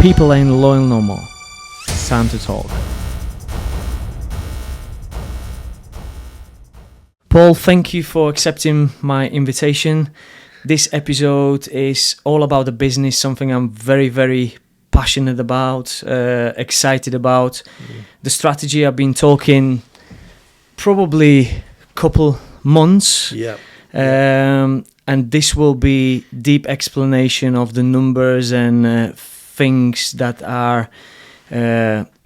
People ain't loyal no more. It's time to talk. Paul, thank you for accepting my invitation. This episode is all about the business, something I'm very, very passionate about, excited about. The strategy I've been talking probably a couple months. And this will be deep explanation of the numbers and things that are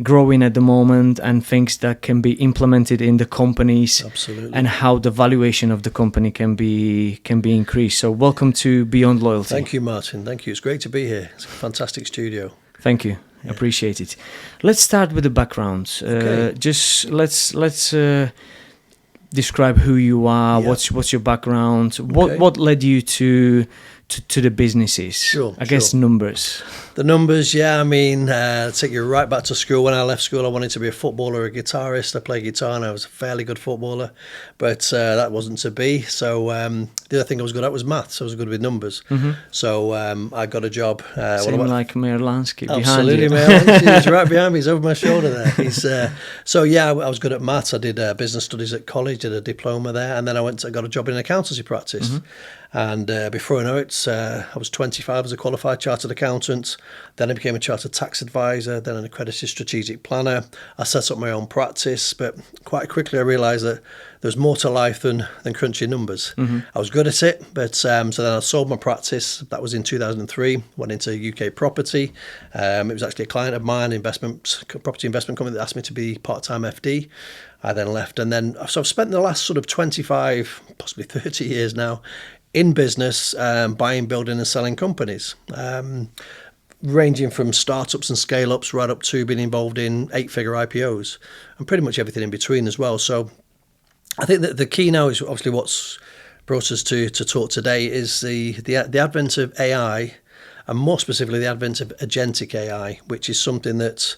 growing at the moment and things that can be implemented in the companies. Absolutely. And how the valuation of the company can be increased. So welcome to Beyond Loyalty. Thank you, Martin. Thank you. It's great to be here. It's a fantastic studio. Thank you. Yeah. Appreciate it. Let's start with the background. Okay. Just let's describe who you are. Yeah. What's your background? Okay. What led you to the businesses? Sure. I guess numbers. The numbers, yeah. I mean, take you right back to school. When I left school, I wanted to be a footballer or a guitarist. I played guitar and I was a fairly good footballer, but that wasn't to be. So the other thing I was good at was maths. I was good with numbers. Mm-hmm. So I got a job. Same like Mayor Lansky behind you. Absolutely, Mayor. He's right behind me. He's over my shoulder there. He's so yeah. I was good at maths. I did business studies at college. Did a diploma there, and then I got a job in an accountancy practice. Mm-hmm. And before I know it, I was 25 as a qualified chartered accountant. Then I became a chartered tax advisor, then an accredited strategic planner. I set up my own practice, but quite quickly I realised that there's more to life than crunching numbers. Mm-hmm. I was good at it, but so then I sold my practice. That was in 2003, went into UK property. It was actually a client of mine, property investment company that asked me to be part-time FD. I then left, and then so I've spent the last sort of 25, possibly 30 years now in business, buying, building and selling companies, ranging from startups and scale-ups right up to being involved in 8-figure IPOs and pretty much everything in between as well. So I think that the key now is obviously what's brought us to talk today is the advent of AI, and more specifically the advent of Agentic AI, which is something that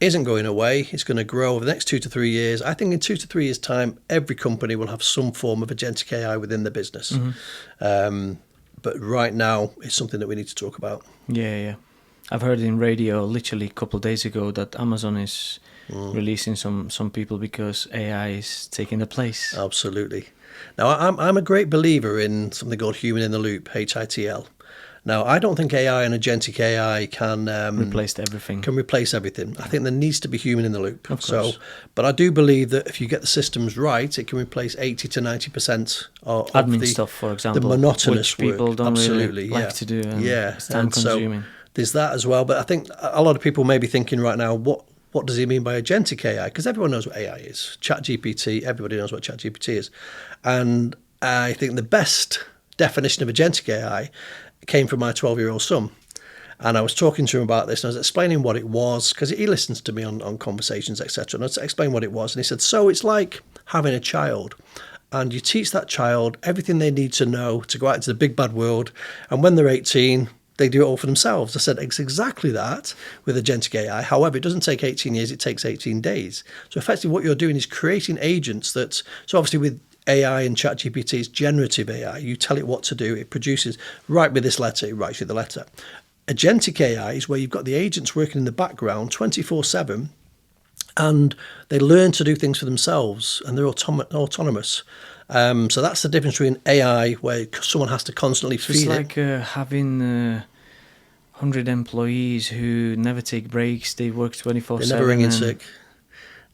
isn't going away. It's going to grow over the next 2 to 3 years. I think in 2 to 3 years' time, every company will have some form of Agentic AI within the business. Mm-hmm. But right now, it's something that we need to talk about. Yeah. I've heard in radio literally a couple of days ago that Amazon is releasing some people because AI is taking the place. Absolutely. Now, I'm a great believer in something called human in the loop, HITL. Now, I don't think AI and Agentic AI can replace everything. I think there needs to be human in the loop. Of course. But I do believe that if you get the systems right, it can replace 80 to 90% of admin the stuff, for example, the monotonous which people work. don't Absolutely, really like to do. It's time and consuming. So there's that as well. But I think a lot of people may be thinking right now, what does he mean by Agentic AI? Because everyone knows what AI is. ChatGPT, everybody knows what ChatGPT is. And I think the best definition of Agentic AI came from my 12-year-old son. And I was talking to him about this, and I was explaining what it was, because he listens to me on conversations, etc. And I explained what it was. And he said, so it's like having a child. And you teach that child everything they need to know to go out into the big bad world. And when they're 18, they do it all for themselves. I said, it's exactly that with Agentic AI. However, it doesn't take 18 years, it takes 18 days. So effectively what you're doing is creating agents that, so obviously with AI and ChatGPT is generative AI. You tell it what to do, it produces, write me this letter, it writes you the letter. Agentic AI is where you've got the agents working in the background 24/7, and they learn to do things for themselves, and they're autonomous. So that's the difference between AI, where someone has to constantly feed it's it. It's like having 100 employees who never take breaks. They work 24/7. They never ring in sick.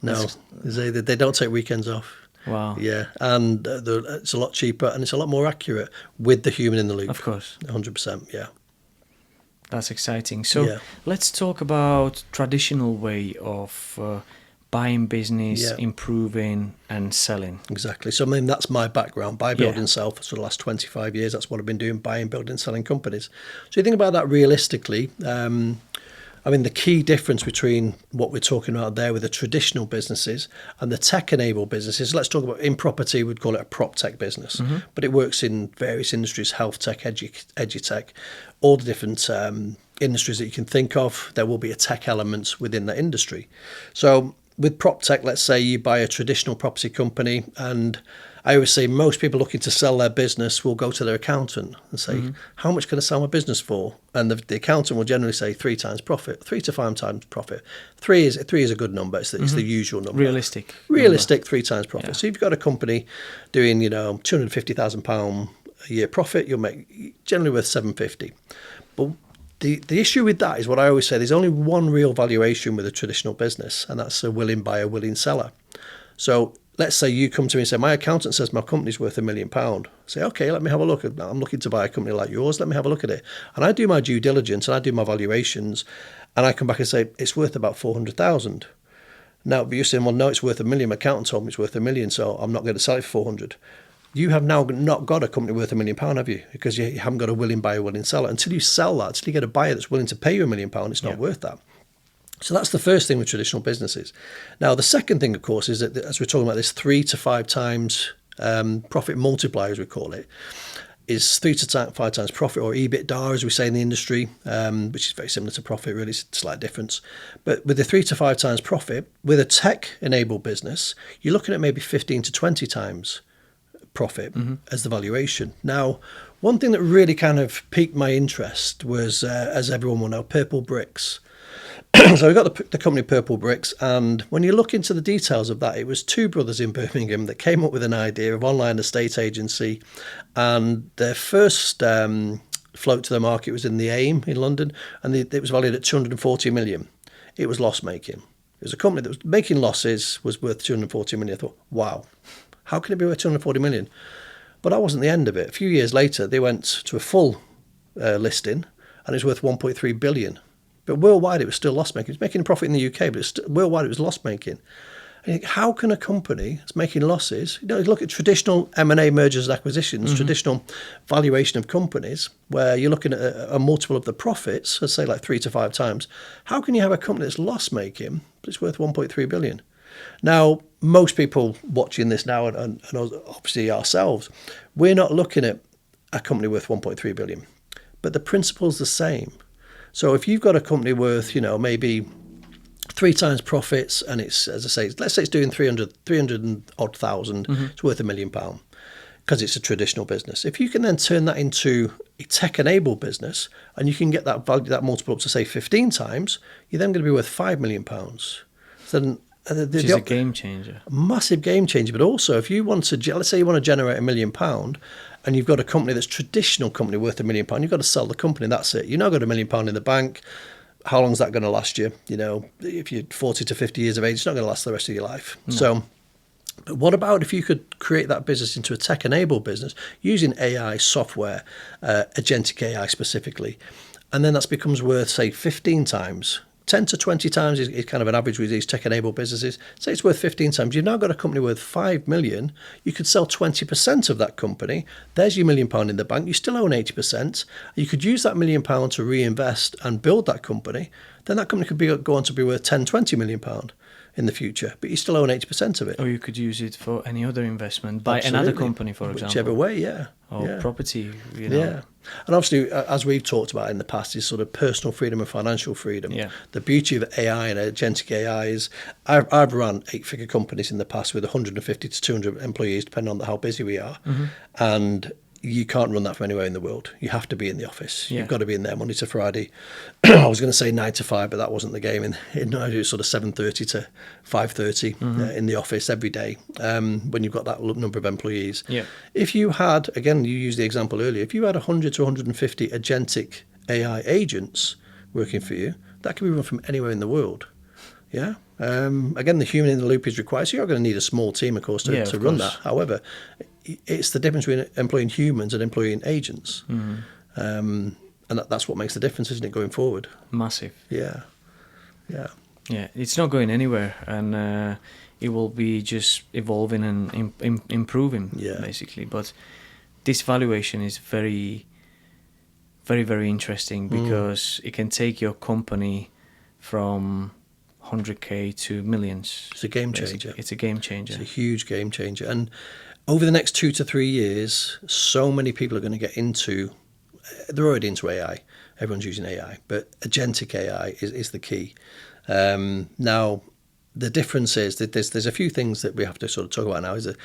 No, they don't take weekends off. Wow. Yeah, and it's a lot cheaper and it's a lot more accurate with the human in the loop. Of course. 100%, yeah. That's exciting. So let's talk about traditional way of buying business, improving and selling. Exactly. So I mean, that's my background, buy, build and sell for the last 25 years. That's what I've been doing, buying, building, selling companies. So you think about that realistically, I mean, the key difference between what we're talking about there with the traditional businesses and the tech-enabled businesses, let's talk about in property, we'd call it a PropTech business, but it works in various industries, health tech, edutech, all the different industries that you can think of. There will be a tech element within that industry. So with PropTech, let's say you buy a traditional property company, and I always say most people looking to sell their business will go to their accountant and say, how much can I sell my business for? And the accountant will generally say 3 times profit, 3 to 5 times profit. Three is a good number. It's the usual number. Realistic. 3 times profit. Yeah. So if you've got a company doing, £250,000 a year profit, you'll make generally worth 750. But the issue with that is what I always say, there's only one real valuation with a traditional business, and that's a willing buyer, willing seller. So let's say you come to me and say, my accountant says my company's worth £1 million. I say, okay, let me have a look. I'm looking to buy a company like yours. Let me have a look at it. And I do my due diligence and I do my valuations, and I come back and say, it's worth about 400,000. Now, but you're saying, well, no, it's worth $1 million. My accountant told me it's worth $1 million, so I'm not going to sell it for 400. You have now not got a company worth £1 million, have you? Because you haven't got a willing buyer, willing seller. Until you sell that, until you get a buyer that's willing to pay you £1 million, it's not worth that. So that's the first thing with traditional businesses. Now, the second thing, of course, is that as we're talking about this 3 to 5 times profit multiplier, as we call it, is 3 to 5 times profit, or EBITDA, as we say in the industry, which is very similar to profit, really, it's a slight difference. But with the 3 to 5 times profit, with a tech-enabled business, you're looking at maybe 15 to 20 times profit as the valuation. Now, one thing that really kind of piqued my interest was, as everyone will know, Purple Bricks. So we've got the company Purple Bricks, and when you look into the details of that, it was 2 brothers in Birmingham that came up with an idea of online estate agency, and their first float to the market was in the AIM in London, and it was valued at 240 million. It was loss-making. It was a company that was making losses, was worth 240 million. I thought, wow, how can it be worth 240 million? But that wasn't the end of it. A few years later, they went to a full listing, and it was worth 1.3 billion. But worldwide, it was still loss-making. It was making a profit in the UK, but worldwide, it was loss-making. And you think, how can a company that's making losses, you look at traditional M&A, mergers and acquisitions, traditional valuation of companies, where you're looking at a multiple of the profits, let's say like 3 to 5 times. How can you have a company that's loss-making, but it's worth 1.3 billion? Now, most people watching this now, and obviously ourselves, we're not looking at a company worth 1.3 billion, but the principle's the same. So if you've got a company worth, maybe 3 times profits, and it's, as I say, let's say it's doing 300 and odd thousand, it's worth £1 million because it's a traditional business. If you can then turn that into a tech-enabled business, and you can get that value, that multiple up to say 15 times, you're then going to be worth £5 million. So then, which is a game changer. A massive game changer. But also, if you want to, let's say you want to generate £1 million, and you've got a company that's traditional company worth £1 million, you've got to sell the company. That's it. You've now got £1 million in the bank. How long is that going to last you? If you're 40 to 50 years of age, it's not going to last the rest of your life. No. So, but what about if you could create that business into a tech-enabled business using AI software, Agentic AI specifically, and then that becomes worth, say, 15 times. 10 to 20 times is kind of an average with these tech-enabled businesses. Say it's worth 15 times. You've now got a company worth 5 million. You could sell 20% of that company. There's your £1 million in the bank. You still own 80%. You could use that £1 million to reinvest and build that company. Then that company could go on to be worth 10, 20 million pound in the future, but you still own 80% of it. Or you could use it for any other investment, buy another company, for example. Whichever way, yeah. Or property, Yeah. And obviously, as we've talked about in the past, is sort of personal freedom and financial freedom. Yeah. The beauty of AI and agentic AI is I've run 8-figure companies in the past with 150 to 200 employees, depending on how busy we are. And you can't run that from anywhere in the world. You have to be in the office. Yeah. You've got to be in there Monday to Friday. I was going to say 9 to 5, but that wasn't the game. I do sort of 7:30 to 5:30 in the office every day when you've got that number of employees. Yeah. If you had, again, you used the example earlier, if you had 100 to 150 agentic AI agents working for you, that can be run from anywhere in the world. Yeah. Again, the human in the loop is required. So you're going to need a small team, of course, to run that. However, it's the difference between employing humans and employing agents. And that's what makes the difference, isn't it, going forward? Massive. Yeah. It's not going anywhere, and it will be just evolving and improving, basically. But this valuation is very, very, very interesting because it can take your company from 100k to millions. It's a game changer. It's a game changer. It's a huge game changer. And over the next 2 to 3 years, so many people are going to get into, they're already into AI. Everyone's using AI, but agentic AI is the key. Now, the difference is that there's a few things that we have to sort of talk about now. Is that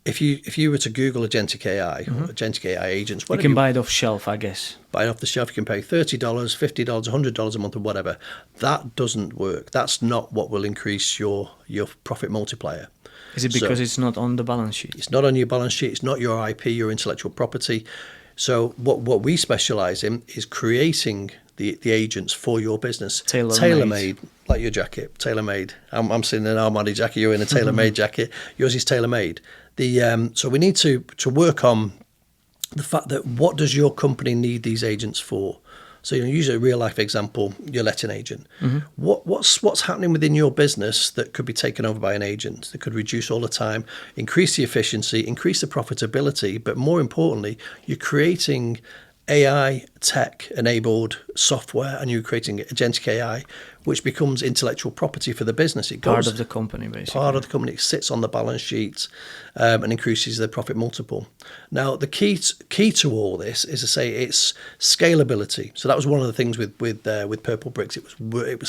if you were to Google Agentic AI or Agentic AI agents, You can buy it off shelf, I guess. buy it off the shelf, you can pay $30, $50, $100 a month or whatever. That doesn't work. That's not what will increase your profit multiplier. Is it because it's not on the balance sheet? It's not on your balance sheet. It's not your IP, your intellectual property. So what we specialize in is creating the agents for your business. Tailor-made, like your jacket, tailor-made. I'm sitting in an Armani jacket, you're in a tailor-made jacket. Yours is tailor-made. So we need to work on the fact that what does your company need these agents for? So use a real life example, your letting agent. What's happening within your business that could be taken over by an agent that could reduce all the time, increase the efficiency, increase the profitability, but more importantly, you're creating AI tech enabled software and you're creating agentic AI, which becomes intellectual property for the business. It goes part of the company, basically. Part of the company. It sits on the balance sheet and increases the profit multiple. Now, the key to all this is to say it's scalability. So that was one of the things with Purple Bricks. It was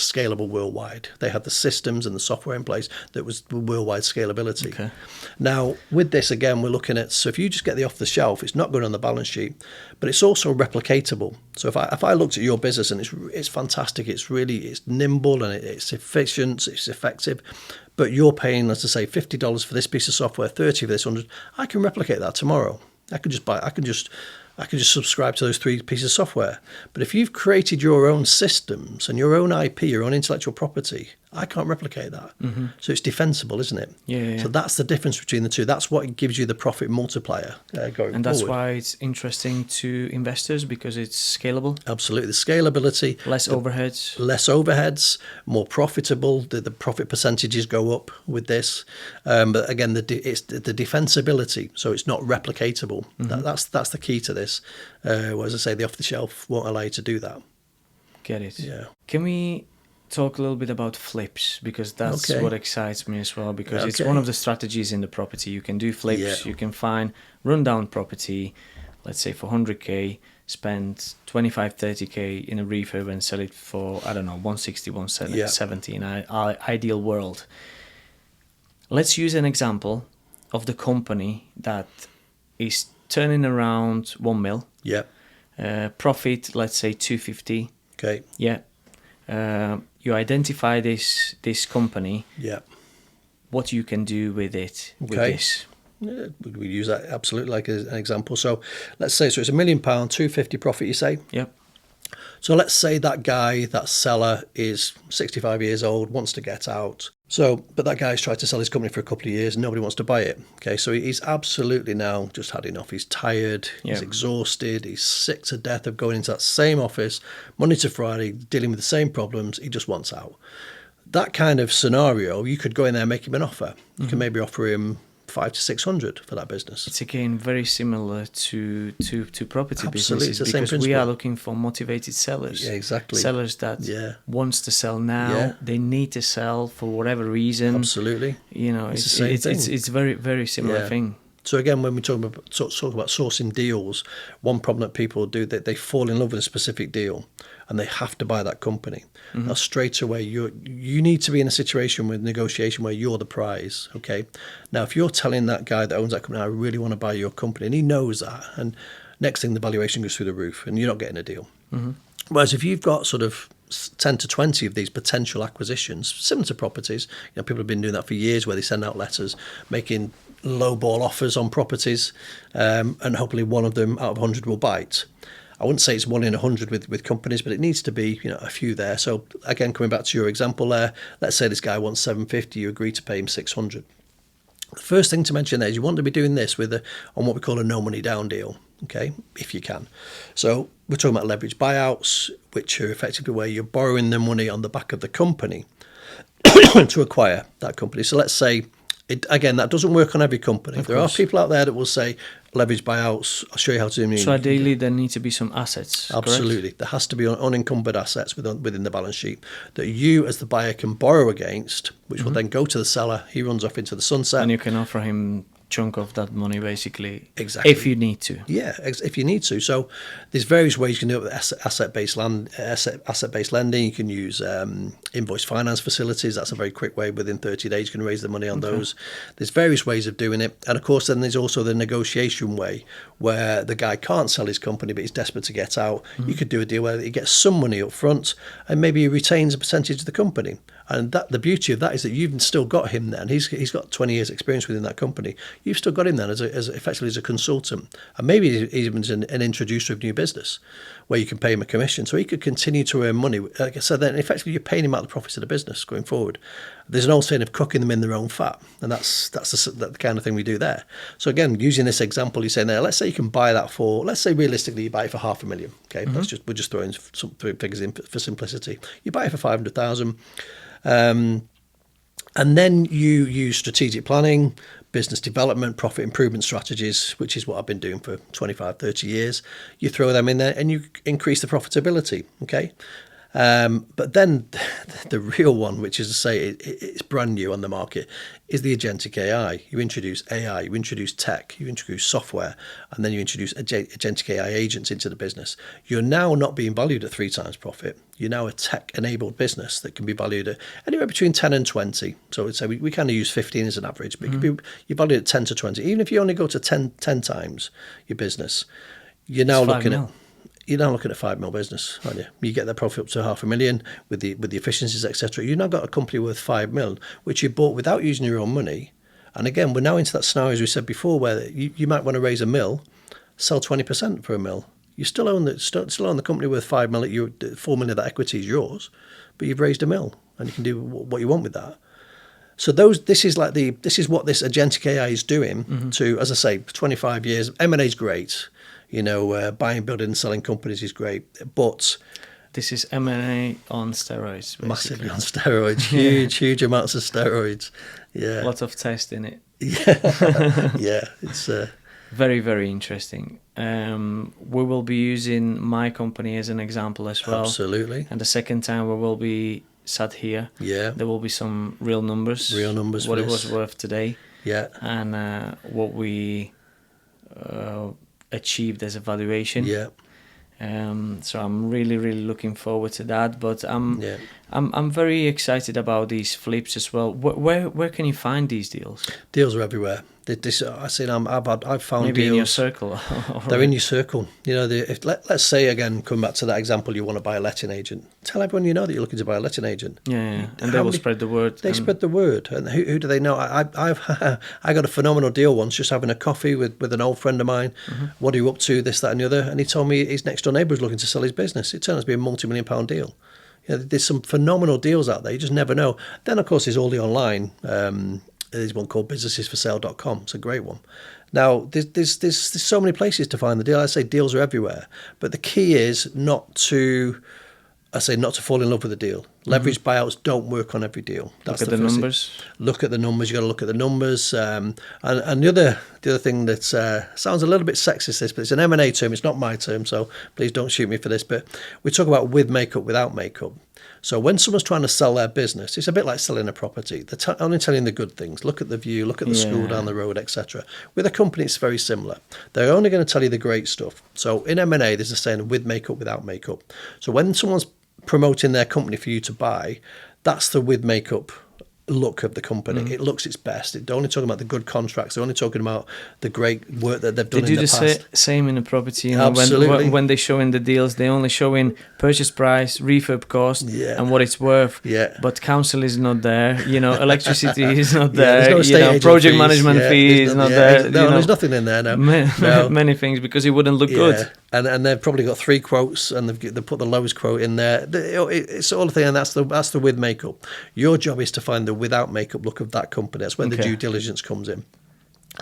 scalable worldwide. They had the systems and the software in place that was worldwide scalability. Okay. Now, with this, again, we're looking at, so if you just get the off the shelf, it's not going on the balance sheet, but it's also replicatable. So if I looked at your business and it's fantastic, it's nimble and it's efficient, it's effective, but you're paying, let's just say, $50 for this piece of software, $30 for this, $100. I can replicate that tomorrow. I could just subscribe to those 3 pieces of software. But if you've created your own systems and your own IP, your own intellectual property, I can't replicate that. So it's defensible, isn't it? Yeah. So that's the difference between the two. That's what gives you the profit multiplier going forward. And that's why it's interesting to investors, because it's scalable. Absolutely. The scalability. Less overheads, more profitable. The profit percentages go up with this. But again, it's the defensibility. So it's not replicatable. That's the key to this. As I say, the off-the-shelf won't allow you to do that. Get it. Yeah. Can we talk a little bit about flips, because that's what excites me as well, because it's one of the strategies in the property. You can do flips, you can find rundown property, let's say for 100k, spend 25, 30k in a refurb and sell it for, I don't know, 160, 170 in an ideal world. Let's use an example of the company that is turning around 1 mil. Yeah. Profit, let's say 250. Okay. Yeah. You identify this company. Yeah. What you can do with it. With this. Yeah, we use that absolutely like an example. So let's say, so it's £1 million, 250 profit, you say? Yep. So let's say that seller is 65 years old, wants to get out. But that guy's tried to sell his company for a couple of years and nobody wants to buy it. Okay, so he's absolutely now just had enough. He's tired, he's exhausted, he's sick to death of going into that same office, Monday to Friday, dealing with the same problems. He just wants out. That kind of scenario, you could go in there and make him an offer. You can maybe offer him 500 to 600 for that business. It's again very similar to property businesses, it's because we are looking for motivated sellers. Yeah, exactly. Sellers that wants to sell now. Yeah. They need to sell for whatever reason. Absolutely. It's the same thing. It's very, very similar thing. So again, when we talk about sourcing deals, one problem that people do, that they fall in love with a specific deal and they have to buy that company. Now straight away, you need to be in a situation with negotiation where you're the prize. Okay. Now, if you're telling that guy that owns that company, I really want to buy your company, and he knows that, and next thing the valuation goes through the roof, and you're not getting a deal. Whereas if you've got sort of 10 to 20 of these potential acquisitions, similar to properties, people have been doing that for years, where they send out letters making lowball offers on properties, and hopefully one of them out of 100 will bite. I wouldn't say it's 1 in 100 with companies, but it needs to be a few there. So again, coming back to your example there, let's say this guy wants 750, you agree to pay him 600. The first thing to mention there is you want to be doing this on what we call a no money down deal, okay, if you can. So we're talking about leverage buyouts, which are effectively where you're borrowing the money on the back of the company to acquire that company. So let's say, again, that doesn't work on every company. There are people out there that will say leverage buyouts, I'll show you how to do it. So ideally there need to be some assets. Absolutely. Correct? There has to be unencumbered assets within the balance sheet that you as the buyer can borrow against, which will then go to the seller. He runs off into the sunset. And you can offer him chunk of that money, basically. Exactly. If you need to. Yeah, if you need to. So there's various ways you can do it with asset-based lending. You can use invoice finance facilities. That's a very quick way. Within 30 days, you can raise the money on those. There's various ways of doing it. And of course, then there's also the negotiation way, where the guy can't sell his company, but he's desperate to get out. You could do a deal where he gets some money up front, and maybe he retains a percentage of the company. And that the beauty of that is that you've still got him then. He's got 20 years experience within that company. You've still got him then as effectively as a consultant. And maybe even as an introducer of new business, where you can pay him a commission. So he could continue to earn money. Like I said, then effectively you're paying him out the profits of the business going forward. There's an old saying of cooking them in their own fat. And that's the kind of thing we do there. So again, using this example, you're saying there, let's say you can buy that for, let's say realistically you buy it for $500,000. Okay, we're just throwing some figures in for simplicity. You buy it for 500,000. And then you use strategic planning, business development, profit improvement strategies, which is what I've been doing for 25, 30 years. You throw them in there and you increase the profitability, okay? But then the real one, which is to say it's brand new on the market, is the agentic AI. You introduce AI, you introduce tech, you introduce software, and then you introduce agentic AI agents into the business. You're now not being valued at 3 times profit. You're now a tech-enabled business that can be valued at anywhere between 10 and 20. So I'd say we kind of use 15 as an average, but it could be, you're valued at 10 to 20. Even if you only go to 10 times your business, you're now looking at $5 million business, aren't you? You get that profit up to $500,000 with the efficiencies, etc. You've now got a company worth $5 million, which you bought without using your own money. And again, we're now into that scenario, as we said before, where you might want to raise $1 million, sell 20% for $1 million. You still own the company worth $5 million. $4 million of that equity is yours, but you've raised $1 million, and you can do what you want with that. So this is what this agentic AI is doing to, as I say, 25 years. M&A is great. Buying, building, and selling companies is great, but this is M&A on steroids, basically. Massively on steroids, huge amounts of steroids. Yeah, lots of tests in it. Yeah, it's very, very interesting. We will be using my company as an example as well. Absolutely. And the second time we will be sat here. Yeah, there will be some real numbers. What it was worth today. Yeah, and what we achieved as a valuation. Yeah. So I'm really, really looking forward to that. But I'm very excited about these flips as well. Where can you find these deals? Deals are everywhere. I've found maybe deals in your circle. They're in your circle. Let's say again, come back to that example, you want to buy a letting agent. Tell everyone you know that you're looking to buy a letting agent. Yeah. And they will spread the word. They spread the word. And who do they know? I got a phenomenal deal once, just having a coffee with an old friend of mine. What are you up to? This, that, and the other. And he told me his next door neighbour was looking to sell his business. It turned out to be a multi-million-pound deal. There's some phenomenal deals out there. You just never know. Then, of course, there's all the online. There's one called businessesforsale.com. It's a great one. Now, there's so many places to find the deal. I say deals are everywhere. But the key is not to fall in love with a deal. Leveraged buyouts don't work on every deal. Look at the numbers. Look at the numbers. You got to look at the numbers. And the other thing that sounds a little bit sexist, but it's an M&A term. It's not my term, so please don't shoot me for this. But we talk about with makeup, without makeup. So when someone's trying to sell their business, it's a bit like selling a property. They're only telling the good things. Look at the view, look at the school down the road, etc. With a company, it's very similar. They're only going to tell you the great stuff. So in M&A, there's a saying, with makeup, without makeup. So when someone's promoting their company for you to buy, that's the with makeup look of the company. It looks its best. They're only talking about the good contracts. They're only talking about the great work that they've done in the past. They do the same in the property. Absolutely. When they show in the deals, they only show in purchase price, refurb cost, and what it's worth. Yeah. But council is not there. Electricity is not there. There's no project management fee is not there. There's nothing in there. No. Many things, because it wouldn't look good. And they've probably got 3 quotes, and they've put the lowest quote in there. It's all the thing, and that's the with makeup. Your job is to find the without makeup look of that company. That's when the due diligence comes in.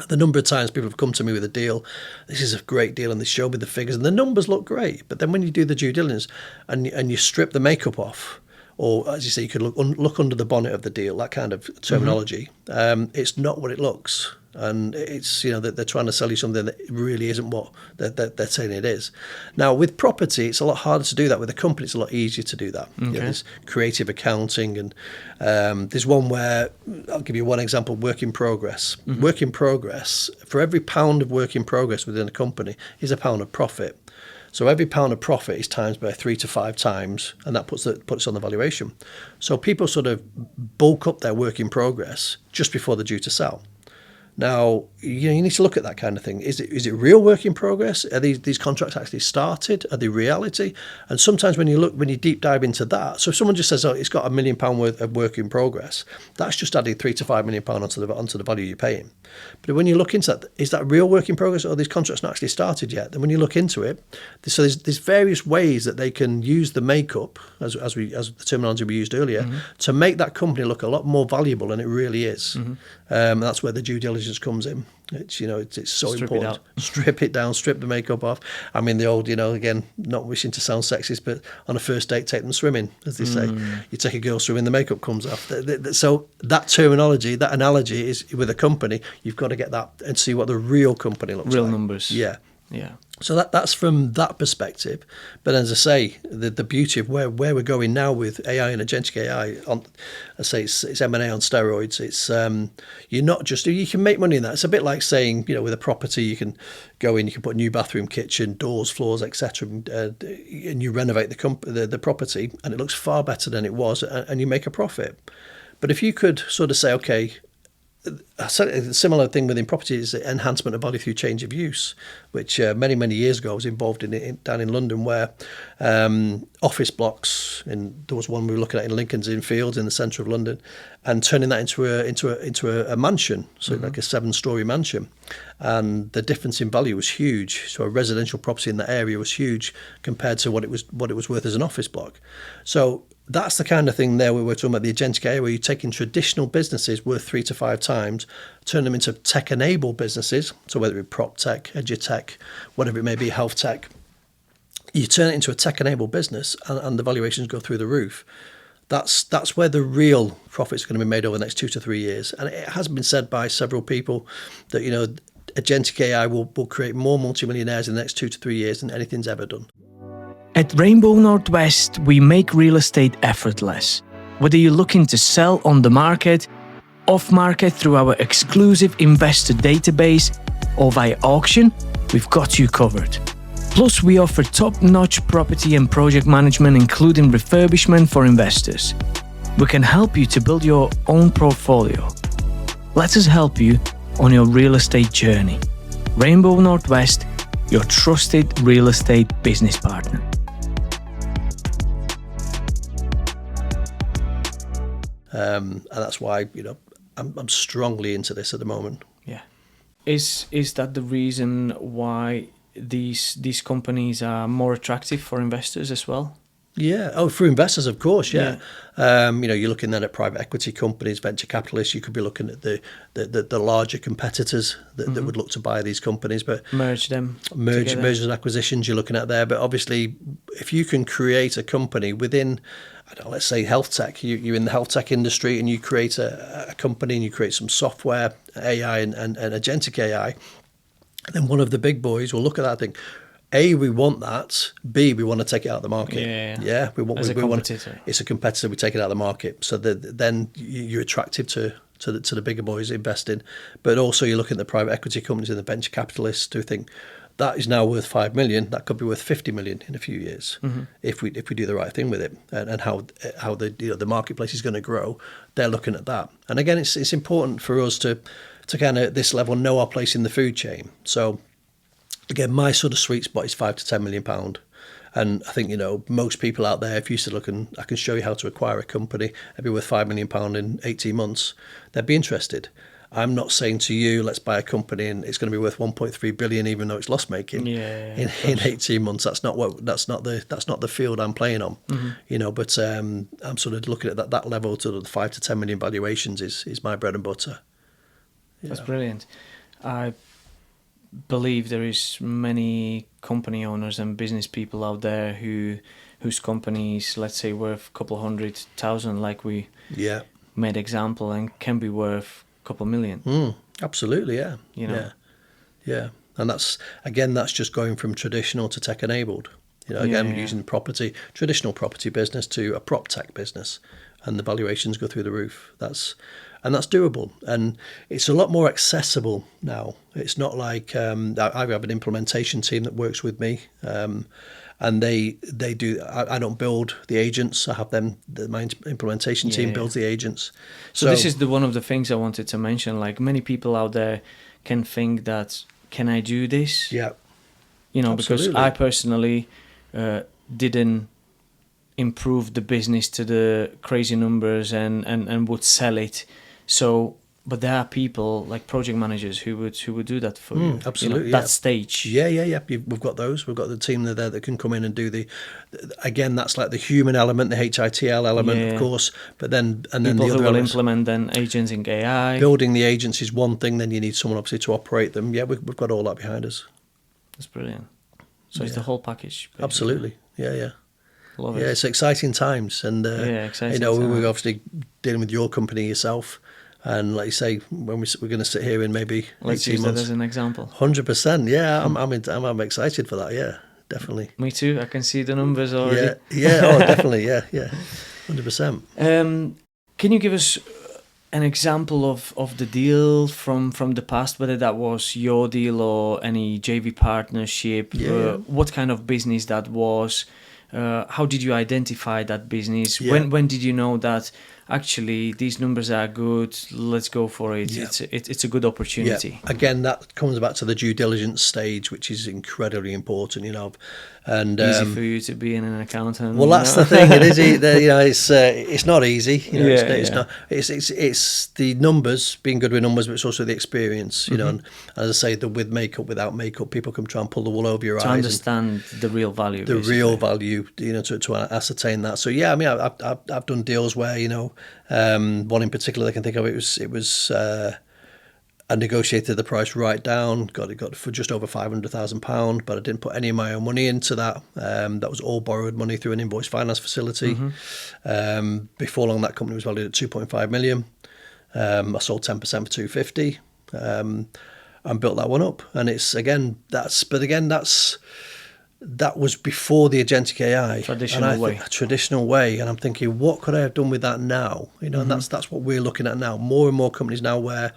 The number of times people have come to me with a deal, this is a great deal, and they show me the figures, and the numbers look great. But then when you do the due diligence and you strip the makeup off, or as you say, you could look under the bonnet of the deal, that kind of terminology, it's not what it looks. and it's, you know, that they're trying to sell you something that really isn't what they're saying it is. Now with property, it's a lot harder to do that. With a company, it's a lot easier to do that. Okay. You know, there's creative accounting, and there's one where I'll give you one example: work in progress. Work in progress, for every pound of work in progress within a company is a pound of profit. So every pound of profit is times by 3 to 5 times, and that puts on the valuation. So people sort of bulk up their work in progress just before they're due to sell. Now, you know, you need to look at that kind of thing. Is it real work in progress? Are these contracts actually started? Are they reality? And sometimes when you deep dive into that, so if someone just says, oh, it's got £1 million worth of work in progress, that's just adding £3 to £5 million onto the value you're paying. But when you look into that, is that real work in progress, or are these contracts not actually started yet? Then when you look into it, so there's various ways that they can use the makeup, as the terminology we used earlier, to make that company look a lot more valuable than it really is. That's where the due diligence comes in. It's, you know, it's so important. Strip it down, strip the makeup off. I mean, the old, you know, again, not wishing to sound sexist, but on a first date, take them swimming, as they say. You take a girl swimming, the makeup comes off. So that terminology, that analogy is with a company, you've got to get that and see what the real company looks like. Real numbers. Yeah. Yeah. So that's from that perspective. But as I say, the beauty of where we're going now with AI and agentic AI, I say it's M&A on steroids. It's you're not just, you can make money in that. It's a bit like saying, you know, with a property, you can go in, you can put a new bathroom, kitchen, doors, floors, etc., and you renovate the property, and it looks far better than it was, and you make a profit. But if you could sort of say, okay, a similar thing within property is the enhancement of value through change of use, which many years ago I was involved in down in London, where office blocks, and there was one we were looking at in Lincoln's Inn Fields in the centre of London, and turning that into a mansion, so like a 7-storey mansion, and the difference in value was huge. So a residential property in that area was huge compared to what it was worth as an office block. So that's the kind of thing there we were talking about, the agentic AI, where you're taking traditional businesses worth 3 to 5 times, turn them into tech-enabled businesses. So whether it be PropTech, EdutaTech, whatever it may be, health tech, you turn it into a tech-enabled business, and the valuations go through the roof. That's where the real profits are going to be made over the next 2 to 3 years. And it has been said by several people that, you know, agentic AI will create more multimillionaires in the next 2 to 3 years than anything's ever done. At Rainbow Northwest, we make real estate effortless. Whether you're looking to sell on the market, off market through our exclusive investor database, or via auction, we've got you covered. Plus, we offer top-notch property and project management, including refurbishment for investors. We can help you to build your own portfolio. Let us help you on your real estate journey. Rainbow Northwest, your trusted real estate business partner. And that's why, you know, I'm strongly into this at the moment. Yeah. Is that the reason why these companies are more attractive for investors as well? Yeah. Oh, for investors, of course. Yeah. You know, you're looking then at private equity companies, venture capitalists. You could be looking at the larger competitors that would look to buy these companies, but mergers and acquisitions you're looking at there. But obviously, if you can create a company within, I don't know, let's say health tech, you're in the health tech industry, and you create a company and you create some software, AI and agentic AI, then one of the big boys will look at that and think, A, we want that. B, we want to take it out of the market. Yeah. We want it's a competitor. We take it out of the market. So then you're attractive to the bigger boys investing. But also you're looking at the private equity companies and the venture capitalists who think that is now worth 5 million. That could be worth 50 million in a few years if we do the right thing with it, and how the marketplace is going to grow. They're looking at that. And again, it's important for us to kind of at this level know our place in the food chain. So again, my sort of sweet spot is £5 to £10 million. And I think, you know, most people out there, if you said, look, I can show you how to acquire a company, it'd be worth £5 million in 18 months, they'd be interested. I'm not saying to you, let's buy a company and it's going to be worth 1.3 billion, even though it's loss making in 18 months. That's not the field I'm playing on, you know. But I'm sort of looking at that level to the 5 to 10 million valuations is my bread and butter. That's brilliant. I believe there is many company owners and business people out there whose companies, let's say, worth a couple 100,000, like we made example, and can be worth couple million. Absolutely, yeah. You know. Yeah. And that's just going from traditional to tech enabled. Using traditional property business to a PropTech business, and the valuations go through the roof. That's doable, and it's a lot more accessible now. It's not like I have an implementation team that works with me, and they do. I don't build the agents. I have them. My implementation team builds the agents. So this is one of the things I wanted to mention. Like, many people out there can think that, can I do this? Yeah. Because I personally didn't improve the business to the crazy numbers and would sell it. So, but there are people like project managers who would do that for you. Absolutely, that stage. Yeah. We've got those. We've got the team there that can come in and do again, that's like the human element, the HITL element, of course. But then people the other who will elements, implement then Agentic AI. Building the agents is one thing. Then you need someone obviously to operate them. Yeah, we've got all that behind us. That's brilliant. So it's the whole package. Basically. Absolutely. Yeah. Love it. Yeah, it's exciting times, and exciting. We're obviously dealing with your company yourself, and like you say, when we're going to sit here in maybe let's 18 use months, that as an example. 100%. Yeah, I'm excited for that. Yeah, definitely. Me too. I can see the numbers already. Yeah. Oh, definitely. Yeah. 100%. Can you give us an example of the deal from the past, whether that was your deal or any JV partnership? What kind of business that was? How did you identify that business? When did you know that actually these numbers are good, let's go for it? It's a good opportunity. Again, that comes back to the due diligence stage, which is incredibly important, and easy for you to be an accountant. Well, that's the thing. It is, it's not easy. It's not. It's the numbers, being good with numbers, but it's also the experience. And as I say, with makeup, without makeup, people can try and pull the wool over your eyes to understand the real value. Real value, to ascertain that. So yeah, I mean, I've done deals where one in particular I can think of. It was. I negotiated the price right down, got it for just over £500,000, but I didn't put any of my own money into that. That was all borrowed money through an invoice finance facility. Before long, that company was valued at 2.5 million. I sold 10% for 250, and built that one up. And that was before the Agentic AI traditional way. And I'm thinking, what could I have done with that now? And that's what we're looking at now. More and more companies now where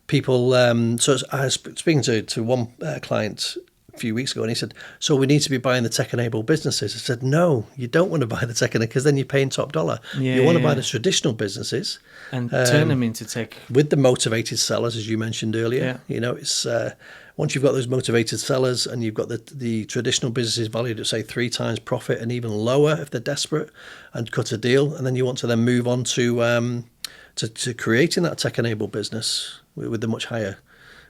people, so I was speaking to one client a few weeks ago, and he said, so we need to be buying the tech-enabled businesses. I said, no, you don't want to buy the tech-enabled, because then you're paying top dollar. You want to buy the traditional businesses. And turn them into tech. With the motivated sellers, as you mentioned earlier. It's once you've got those motivated sellers and you've got the traditional businesses valued at, say, 3 times profit and even lower if they're desperate, and cut a deal, and then you want to then move on to creating that tech-enabled business with the much higher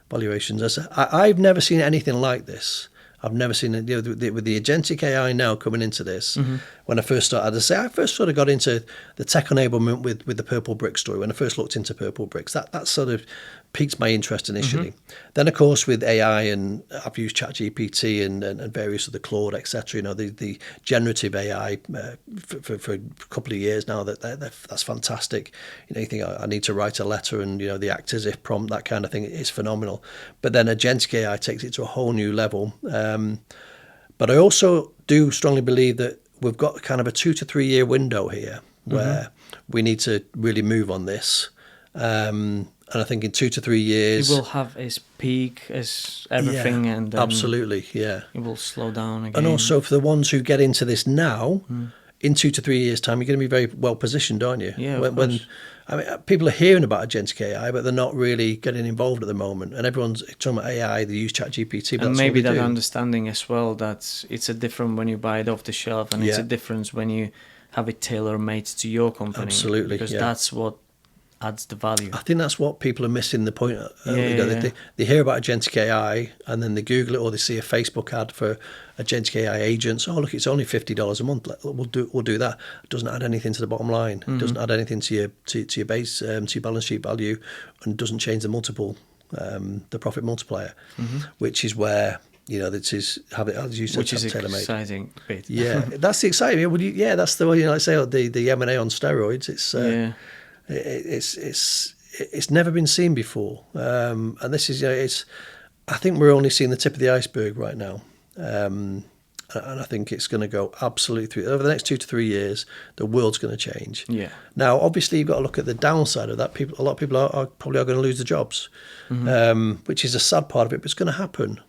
valuations. I've never seen anything like this. I've never seen it with the Agentic AI now coming into this. When I first started, I first sort of got into the tech enablement with the Purple Brick story. When I first looked into Purple Bricks, that sort of piqued my interest initially. Then, of course, with AI, and I've used ChatGPT and various other Claude, etc. The generative AI for a couple of years now. That's fantastic. You think I need to write a letter, and the act as if prompt, that kind of thing, is phenomenal. But then Agentic AI takes it to a whole new level. But I also do strongly believe that we've got kind of a 2 to 3 year window here where we need to really move on this. And I think in 2 to 3 years, it will have its peak as everything, and then absolutely, it will slow down again. And also for the ones who get into this now, in 2 to 3 years' time, you're going to be very well positioned, aren't you? Yeah, when I mean, people are hearing about Agentic AI, but they're not really getting involved at the moment. And everyone's talking about AI, they use ChatGPT, but and that's maybe what that understanding as well, that it's a different when you buy it off the shelf, and it's a difference when you have it tailor-made to your company. Absolutely, because that's what adds the value. I think that's what people are missing the point. They hear about Agentic AI, and then they Google it, or they see a Facebook ad for Agentic AI agents. Oh, look, it's only $50 a month. We'll do that. It doesn't add anything to the bottom line. It doesn't add anything to your base, to your balance sheet value, and doesn't change the multiple, the profit multiplier, which is where this is as you said, which is tailor-made. Exciting bit. That's the exciting. That's the way, like say, the M&A on steroids. It's it's never been seen before, and this is it's. I think we're only seeing the tip of the iceberg right now. And I think it's going to go absolutely through. Over the next 2 to 3 years, the world's going to change. Yeah. Now, obviously, you've got to look at the downside of that. A lot of people are probably going to lose their jobs, which is a sad part of it, but it's going to happen.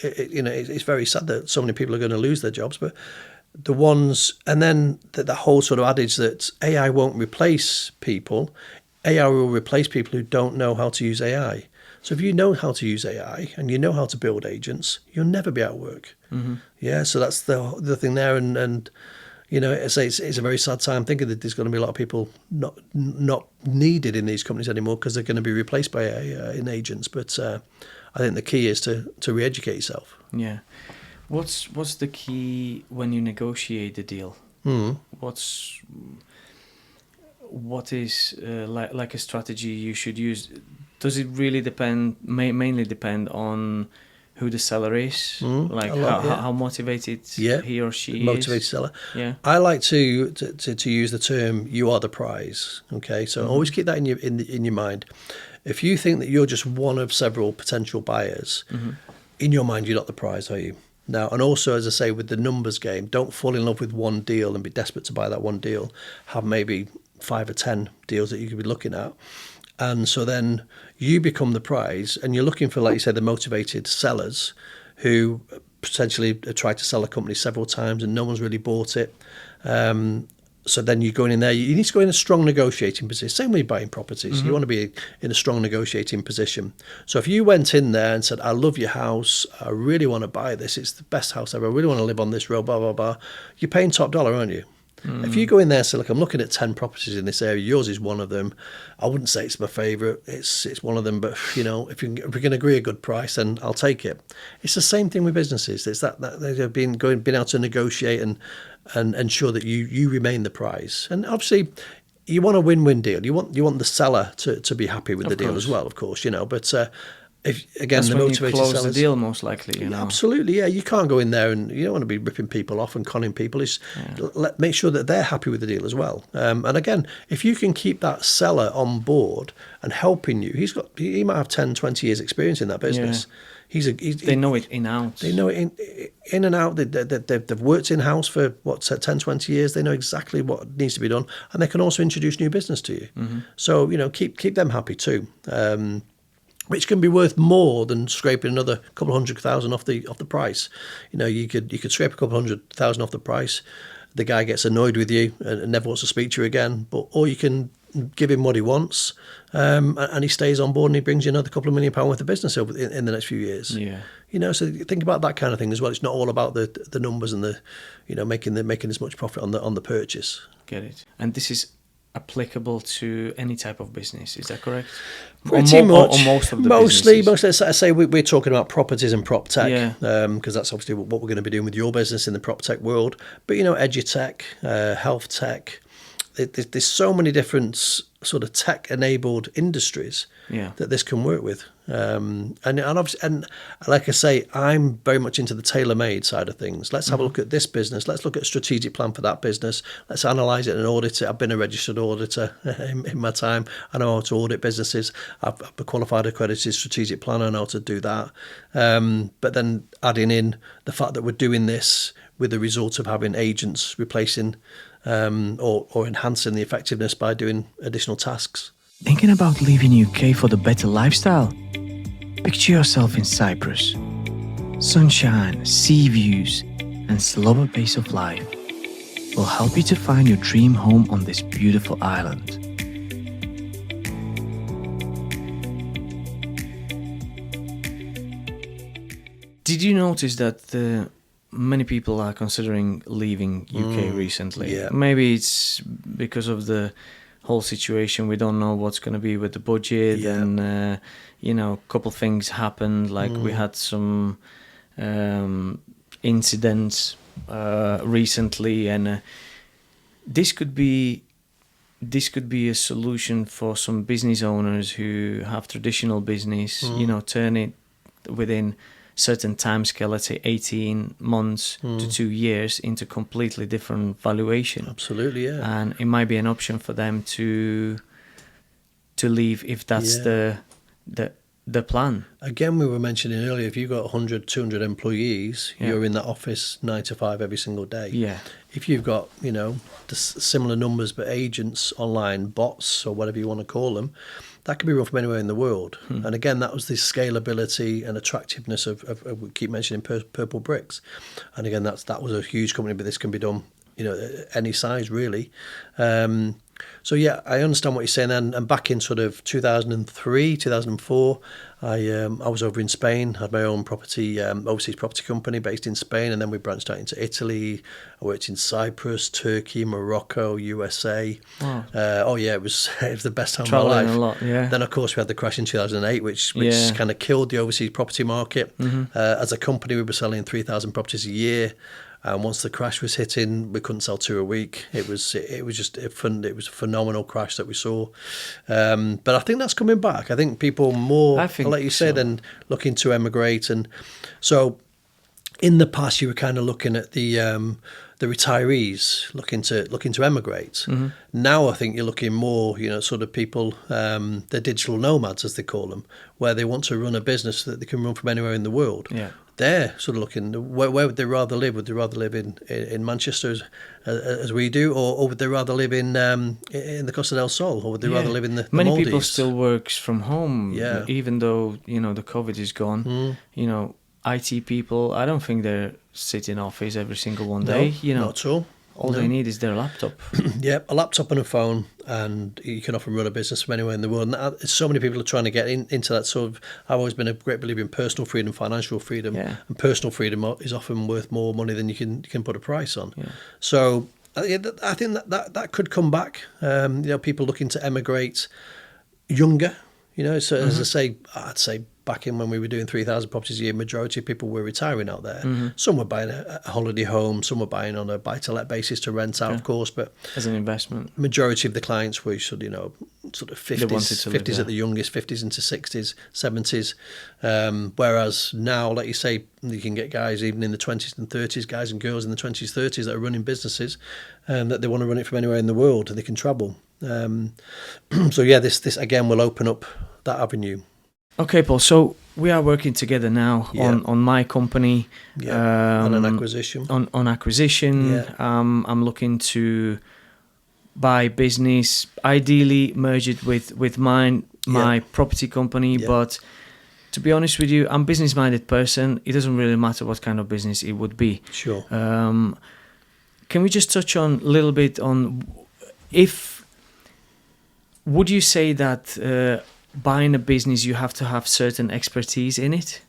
It's very sad that so many people are going to lose their jobs, but the ones, and then the whole sort of adage that AI won't replace people, AI will replace people who don't know how to use AI. So if you know how to use AI and you know how to build agents, you'll never be out of work. Yeah, so that's the thing there, and it's a very sad time thinking that there's going to be a lot of people not needed in these companies anymore because they're going to be replaced by AI in agents. But I think the key is to re-educate yourself. Yeah. What's the key when you negotiate the deal? What is like a strategy you should use? Does it really mainly depend on who the seller is, how motivated he or she motivated is? Seller. Yeah, I like to use the term "you are the prize." Okay, so always keep that in your mind. If you think that you're just one of several potential buyers, in your mind you're not the prize, are you? Now, and also, as I say, with the numbers game, don't fall in love with one deal and be desperate to buy that one deal. Have maybe 5 or 10 deals that you could be looking at. And so then you become the prize, and you're looking for, like you said, the motivated sellers who potentially have tried to sell a company several times and no one's really bought it. So then you're going in there. You need to go in a strong negotiating position. Same way buying properties. You want to be in a strong negotiating position. So if you went in there and said, I love your house, I really want to buy this, it's the best house ever, I really want to live on this road, blah, blah, blah, you're paying top dollar, aren't you? If you go in there and say, look, I'm looking at 10 properties in this area, yours is one of them. I wouldn't say it's my favourite, it's one of them, but if we can agree a good price, then I'll take it. It's the same thing with businesses. It's that they've been able to negotiate and ensure that you remain the prize. And obviously you want a win-win deal. You want the seller to be happy with the deal as well, of course, but if again that's the when motivated you close sellers, the deal most likely, Absolutely, yeah. You can't go in there and you don't want to be ripping people off and conning people. Make sure that they're happy with the deal as well. And again, if you can keep that seller on board and helping you, he might have 10, 20 years experience in that business. They know it in out. They know it in and out. They've worked in house for 10, 20 years. They know exactly what needs to be done, and they can also introduce new business to you. So keep them happy too. Which can be worth more than scraping another couple of $100,000 off the price. You could scrape a couple of $100,000 off the price. The guy gets annoyed with you and never wants to speak to you again. Or you can give him what he wants, and he stays on board and he brings you another couple of £1 million worth of business over in the next few years. Yeah. So think about that kind of thing as well. It's not all about the numbers and the making as much profit on the purchase. Get it. And this is applicable to any type of business, is that correct? Pretty much. Or most of the mostly, businesses? I say we're talking about properties and PropTech, Yeah. Because that's obviously what we're going to be doing with your business in the PropTech world. But edutech, health tech, there's so many different sort of tech-enabled industries that this can work with. And obviously, and like I say, I'm very much into the tailor-made side of things. Let's have a look at this business. Let's look at a strategic plan for that business. Let's analyse it and audit it. I've been a registered auditor in my time. I know how to audit businesses. I'm a qualified accredited strategic planner. I know how to do that. But then adding in the fact that we're doing this with the result of having agents replacing or enhancing the effectiveness by doing additional tasks. Thinking about leaving UK for the better lifestyle? Picture yourself in Cyprus. Sunshine, sea views, and slower pace of life will help you to find your dream home on this beautiful island. Did you notice that many people are considering leaving UK recently? Yeah. Maybe it's because of the whole situation. We don't know what's going to be with the budget, and a couple things happened. Like we had some incidents recently, and this could be a solution for some business owners who have traditional business. Turn it within certain time scale, let's say 18 months to 2 years, into completely different valuation. Absolutely, yeah. And it might be an option for them to to leave if that's the plan. Again, we were mentioning earlier, if you've got 100, 200 employees, you're in that office 9 to 5 every single day. Yeah. If you've got, the similar numbers but agents, online bots, or whatever you want to call them, that could be run from anywhere in the world. And again, that was the scalability and attractiveness of we keep mentioning Purple Bricks. And again, that was a huge company, but this can be done, any size really. So yeah, I understand what you're saying. And back in sort of 2003, 2004, I was over in Spain, had my own overseas property company based in Spain, and then we branched out into Italy. I worked in Cyprus, Turkey, Morocco, USA. Wow. It was the best time of my life. A lot, yeah. Then of course we had the crash in 2008, which kind of killed the overseas property market. As a company, we were selling 3,000 properties a year. And once the crash was hitting, we couldn't sell 2 a week. It was a phenomenal crash that we saw. But I think that's coming back. I think people more, like you said, and looking to emigrate. And so in the past, you were kind of looking at the retirees looking to emigrate. Now I think you're looking more, sort of people, the digital nomads as they call them, where they want to run a business that they can run from anywhere in the world. Yeah. They're sort of looking, where would they rather live? Would they rather live in Manchester as we do, or would they rather live in the Costa del Sol, or would they rather live in the Many Maldives? people still works from home, even though the COVID is gone. IT people, I don't think they're sitting in office every single one day. Not at all. All they need is their laptop. A laptop and a phone, and you can often run a business from anywhere in the world. And so many people are trying to get into that sort of. I've always been a great believer in personal freedom, financial freedom, and personal freedom is often worth more money than you can put a price on. Yeah. So I think that could come back. People looking to emigrate younger. So as I say, I'd say back in when we were doing 3,000 properties a year, majority of people were retiring out there. Some were buying a holiday home, some were buying on a buy-to-let basis to rent out, of course, but as an investment. Majority of the clients were sort of 50s at the youngest, 50s into 60s, 70s. Whereas now, like you say, you can get guys even in the 20s and 30s, guys and girls in the 20s, 30s that are running businesses, that they want to run it from anywhere in the world and they can travel. So yeah, this again will open up that avenue. Okay, Paul. So we are working together now on my company. On an acquisition. On acquisition. I'm looking to buy business, ideally merge it with my property company. But to be honest with you, I'm a business-minded person. It doesn't really matter what kind of business it would be. Sure. Can we just touch on a little bit on would you say that buying a business, you have to have certain expertise in it?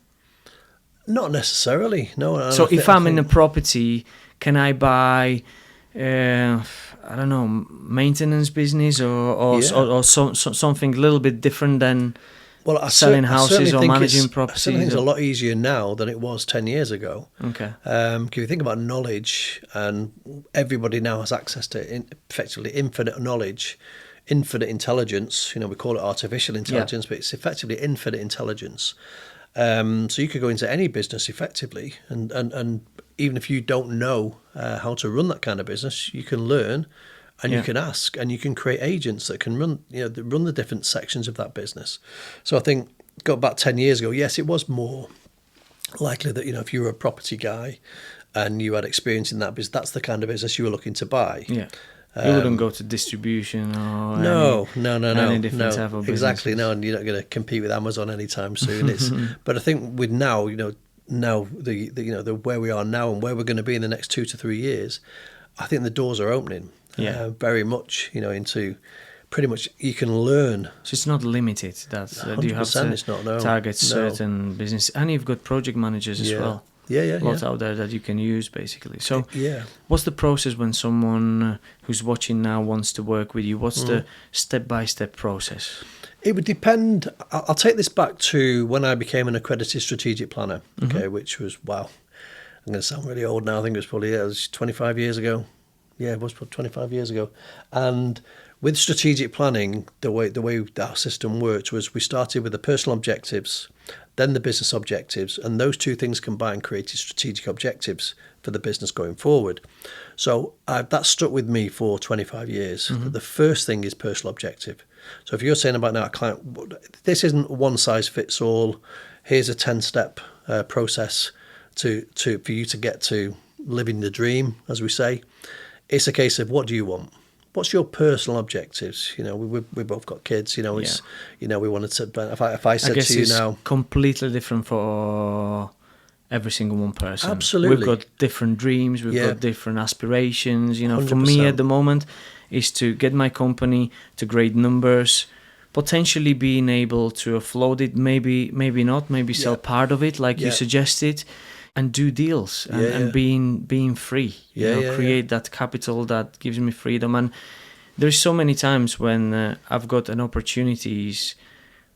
Not necessarily, no. So if I'm in a property, can I buy, I don't know, maintenance business or something a little bit different than selling houses or managing properties? I think it's a lot easier now than it was 10 years ago. Okay. If you think about knowledge, and everybody now has access to effectively infinite knowledge, infinite intelligence, we call it artificial intelligence, but it's effectively infinite intelligence. So you could go into any business effectively, and even if you don't know how to run that kind of business, you can learn, and you can ask, and you can create agents that can run the different sections of that business. So I think, go back 10 years ago, yes, it was more likely that, if you were a property guy and you had experience in that business, that's the kind of business you were looking to buy. Yeah. You wouldn't go to distribution or any different type of business. Exactly, no, and you're not going to compete with Amazon anytime soon. But I think with now, the where we are now and where we're going to be in the next 2 to 3 years, I think the doors are opening very much, into pretty much you can learn. So it's not limited. You have to target certain business, and you've got project managers as well. Lots out there that you can use, basically. So what's the process when someone who's watching now wants to work with you? What's the step-by-step process? It would depend. I'll take this back to when I became an Accredited Strategic Planner, which was, I'm going to sound really old now. I think it was 25 years ago. Yeah, it was 25 years ago. And with strategic planning, the way our system worked was we started with the personal objectives, then the business objectives, and those two things combined created strategic objectives for the business going forward. So that stuck with me for 25 years. Mm-hmm. The first thing is personal objective. So if you're saying about now a client, this isn't one size fits all. Here's a 10-step process for you to get to living the dream, as we say. It's a case of, what do you want? What's your personal objectives? You know, we both got kids. You know, it's you know, we wanted to. If I said to you now, completely different for every single one person. Absolutely, we've got different dreams. We've got different aspirations. You know, 100%. For me at the moment is to get my company to great numbers. Potentially being able to offload it, maybe not, maybe sell part of it, like you suggested. And do deals and being free, create that capital that gives me freedom. And there's so many times when I've gotten opportunities,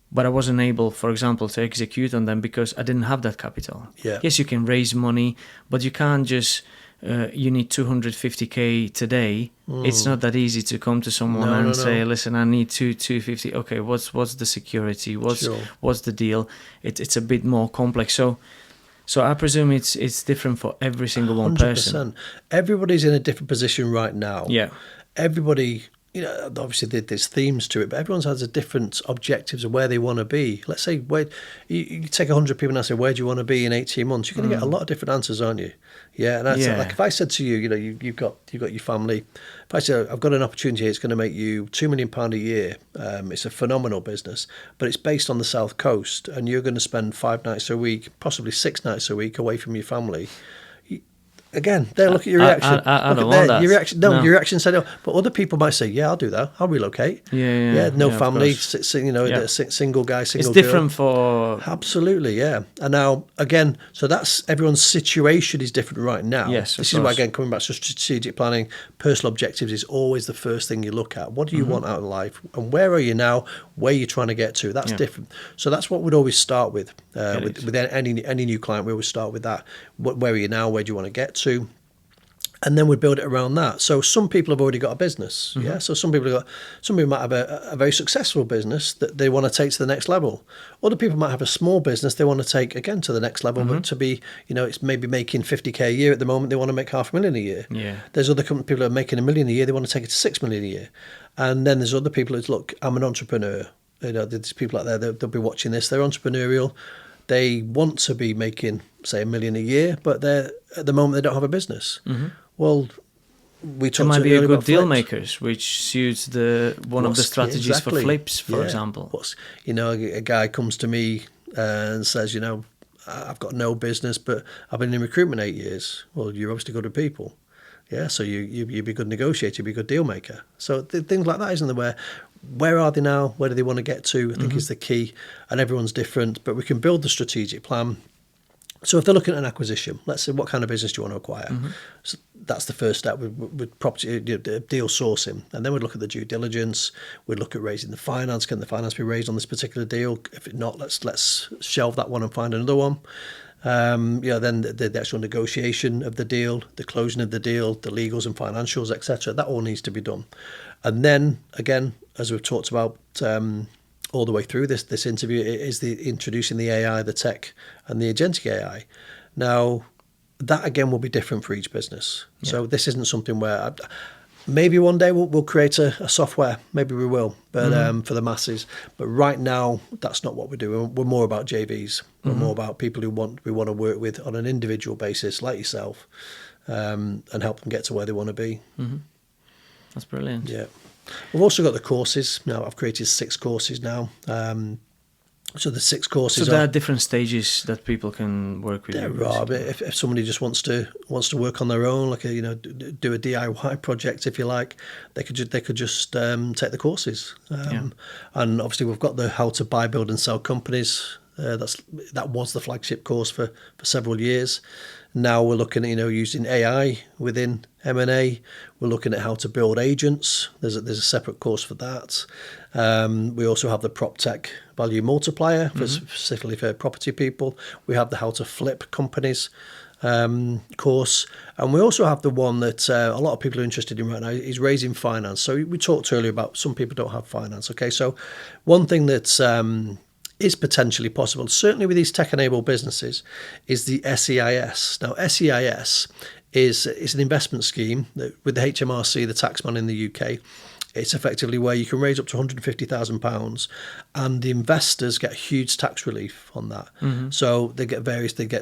but I wasn't able, for example, to execute on them because I didn't have that capital. Yeah. Yes, you can raise money, but you can't just. You need 250k today. It's not that easy to come to someone and say, "Listen, I need 250." Okay, what's the security? What's the deal? It's a bit more complex. So I presume it's different for every single one 100%. person. Everybody's in a different position right now. Yeah. Everybody, you know, obviously there's themes to it, but everyone has a different objectives of where they want to be. Let's say where you take 100 people and I say, where do you want to be in 18 months? You're going to get a lot of different answers, aren't you? Yeah, and that's like if I said to you, you know, you've got your family. If I said I've got an opportunity, it's going to make you £2 million a year. It's a phenomenal business, but it's based on the South Coast, and you're going to spend 5 nights a week, possibly 6 nights a week away from your family. Again, there, look at your reaction. I don't want that. Your reaction, no, your reaction said no. But other people might say, "Yeah, I'll do that. I'll relocate." No family, single guy, single girl. It's different for absolutely, yeah. And now again, so that's everyone's situation is different right now. Yes, this is why again coming back to strategic planning, personal objectives is always the first thing you look at. What do you want out of life, and where are you now? Where are you trying to get to? That's different. So that's what we'd always start with. With any new client, we always start with that. Where are you now? Where do you want to get to? And then we build it around that. So some people have already got a business, So some people might have a very successful business that they want to take to the next level. Other people might have a small business they want to take again to the next level, but to be, you know, it's maybe making 50k a year at the moment. They want to make $500,000 a year. Yeah. There's other people that are making $1 million a year. They want to take it to $6 million a year. And then there's other people who look, I'm an entrepreneur. You know, there's people out there they'll be watching this. They're entrepreneurial. They want to be making, say, $1 million a year, but at the moment they don't have a business. Well, we talked might be a good deal flips. makers, which suits one of the strategies for flips, for example. A guy comes to me and says, you know, I've got no business, but I've been in recruitment 8 years. Well, you're obviously good at people. Yeah, so you'd be a good negotiator, you'd be a good deal maker. So things like that, isn't there? Where are they now? Where do they want to get to? I think is the key. And everyone's different, but we can build the strategic plan. So if they're looking at an acquisition, let's say, what kind of business do you want to acquire? So that's the first step with property deal sourcing. And then we'd look at the due diligence. We'd look at raising the finance. Can the finance be raised on this particular deal? If it not, let's shelve that one and find another one. Then the actual negotiation of the deal, the closing of the deal, the legals and financials, etc. That all needs to be done. And then, again, as we've talked about all the way through this interview, is introducing the AI, the tech, and the agentic AI. Now, that again will be different for each business. Yeah. So this isn't something where maybe one day we'll create a software. Maybe we will, but for the masses. But right now, that's not what we do. We're more about JVs. We're more about people we want to work with on an individual basis, like yourself, and help them get to where they want to be. That's brilliant. Yeah. We've also got the courses. Now, I've created 6 courses now. So the 6 courses. So there are different stages that people can work with. There are. But if somebody just wants to work on their own, like do a DIY project, if you like, they could just take the courses. And obviously we've got the how to buy, build, and sell companies. That was the flagship course for several years. Now we're looking at using AI within M&A. We're looking at how to build agents. There's a separate course for that. We also have the PropTech Value Multiplier, specifically for property people. We have the how to flip companies. course. And we also have the one that a lot of people are interested in right now is raising finance. So we talked earlier about some people don't have finance. Okay, so one thing that's is potentially possible, certainly with these tech-enabled businesses, is the SEIS. Now, SEIS is an investment scheme that, with the HMRC, the taxman in the UK. It's effectively where you can raise up to £150,000 and the investors get huge tax relief on that. So they get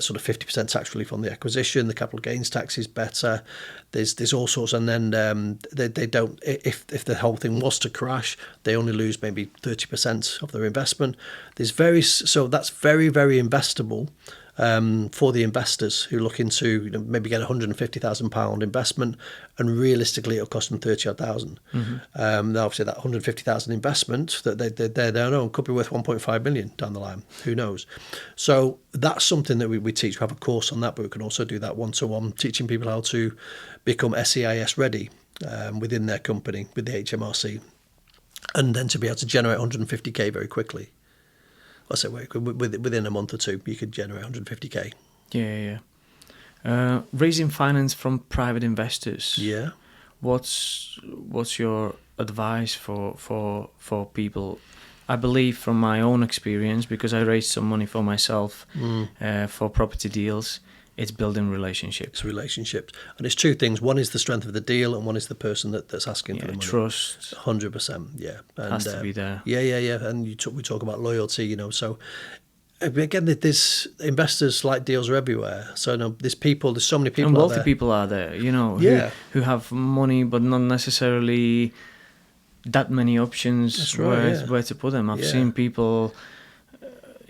sort of 50% tax relief on the acquisition, the capital gains tax is better, there's all sorts, and then they don't, if the whole thing was to crash, they only lose maybe 30% of their investment. So that's very, very investable. For the investors who are looking to maybe get £150,000 investment, and realistically it'll cost them 30,000. Now obviously that 150,000 investment that they don't know could be worth 1.5 million down the line. Who knows? So that's something that we teach. We have a course on that, but we can also do that one-to-one, teaching people how to become SEIS ready within their company with the HMRC, and then to be able to generate 150k very quickly. I say within a month or two, you could generate 150k. Yeah. Raising finance from private investors. Yeah. What's your advice for people? I believe from my own experience, because I raised some money for myself for property deals, it's building relationships. It's relationships. And it's two things. One is the strength of the deal, and one is the person that's asking for the money. Trust. 100%, yeah. And, has to be there. Yeah. And we talk about loyalty, so again, there's investors like deals are everywhere. So there's so many people and out wealthy there. people are there, who have money but not necessarily that many options. That's right, where to put them. I've seen people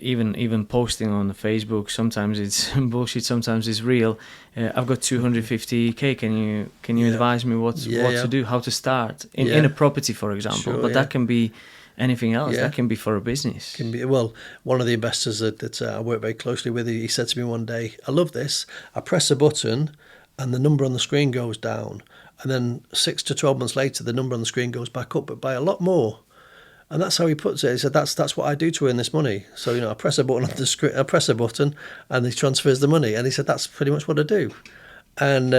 even posting on Facebook. Sometimes it's bullshit, sometimes it's real. I've got 250k. Can you advise me what to do, how to start in a property, for example? But that can be anything else. That can be for a business. Can be. Well, one of the investors that I work very closely with, he said to me one day, "I love this. I press a button, and the number on the screen goes down, and then 6 to 12 months later, the number on the screen goes back up, but by a lot more." And that's how he puts it. He said, "That's what I do to earn this money. So I press a button on the screen. I press a button, and he transfers the money." And he said, "That's pretty much what I do." And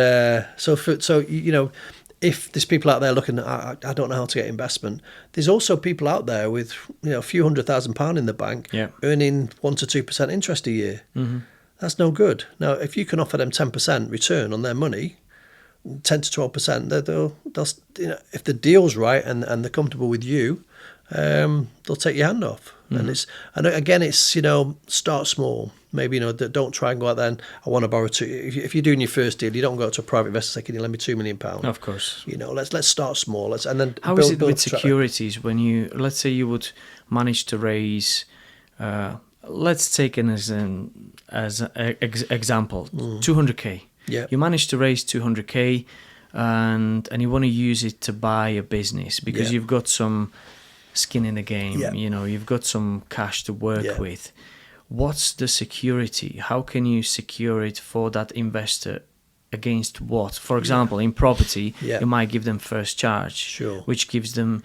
if there's people out there looking, I don't know how to get investment. There's also people out there with a few £100,000 in the bank, earning 1 to 2% interest a year. That's no good. Now, if you can offer them 10% return on their money, 10 to 12%, they'll if the deal's right and they're comfortable with you, they'll take your hand off. And again, start small. Maybe don't try and go out there and I want to borrow if you're doing your first deal, you don't go out to a private investor and say, "Can you lend me £2 million?" Of course. Let's start small. And then how is it with securities when let's say you would manage to raise, let's take an as example, 200k. Yeah. You manage to raise 200k and you want to use it to buy a business because you've got some skin in the game. You've got some cash to work with. What's the security? How can you secure it for that investor against what? For example, in property, you might give them first charge, which gives them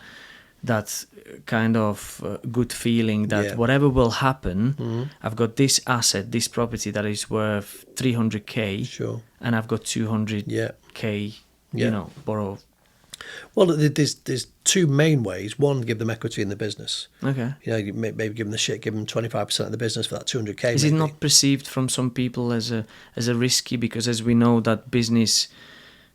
that kind of good feeling that whatever will happen, I've got this asset, this property that is worth 300k, and I've got 200k, borrow. Well, there's two main ways. One, give them equity in the business. Okay. You maybe give them 25% of the business for that 200k. Is it not perceived from some people as a risky? Because as we know, that business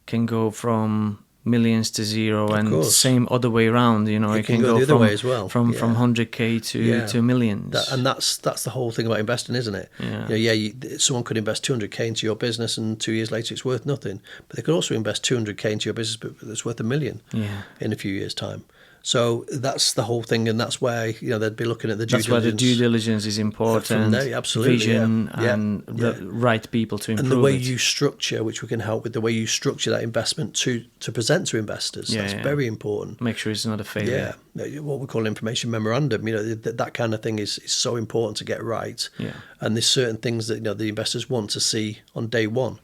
can go from millions to zero, and same other way around. It can go the other from, way as well. From 100k to millions. That's the whole thing about investing, isn't it? Someone could invest 200k into your business, and 2 years later it's worth nothing. But they could also invest 200k into your business, but it's worth $1 million in a few years' time. So that's the whole thing, and that's where they'd be looking at the due diligence. That's why the due diligence is important. Absolutely, vision and the right people to improve and the way it. you structure, which we can help with, the way you structure that investment to present to investors. That's very important. Make sure it's not a failure. What we call information memorandum. That kind of thing is so important to get right. And there's certain things that the investors want to see on day one.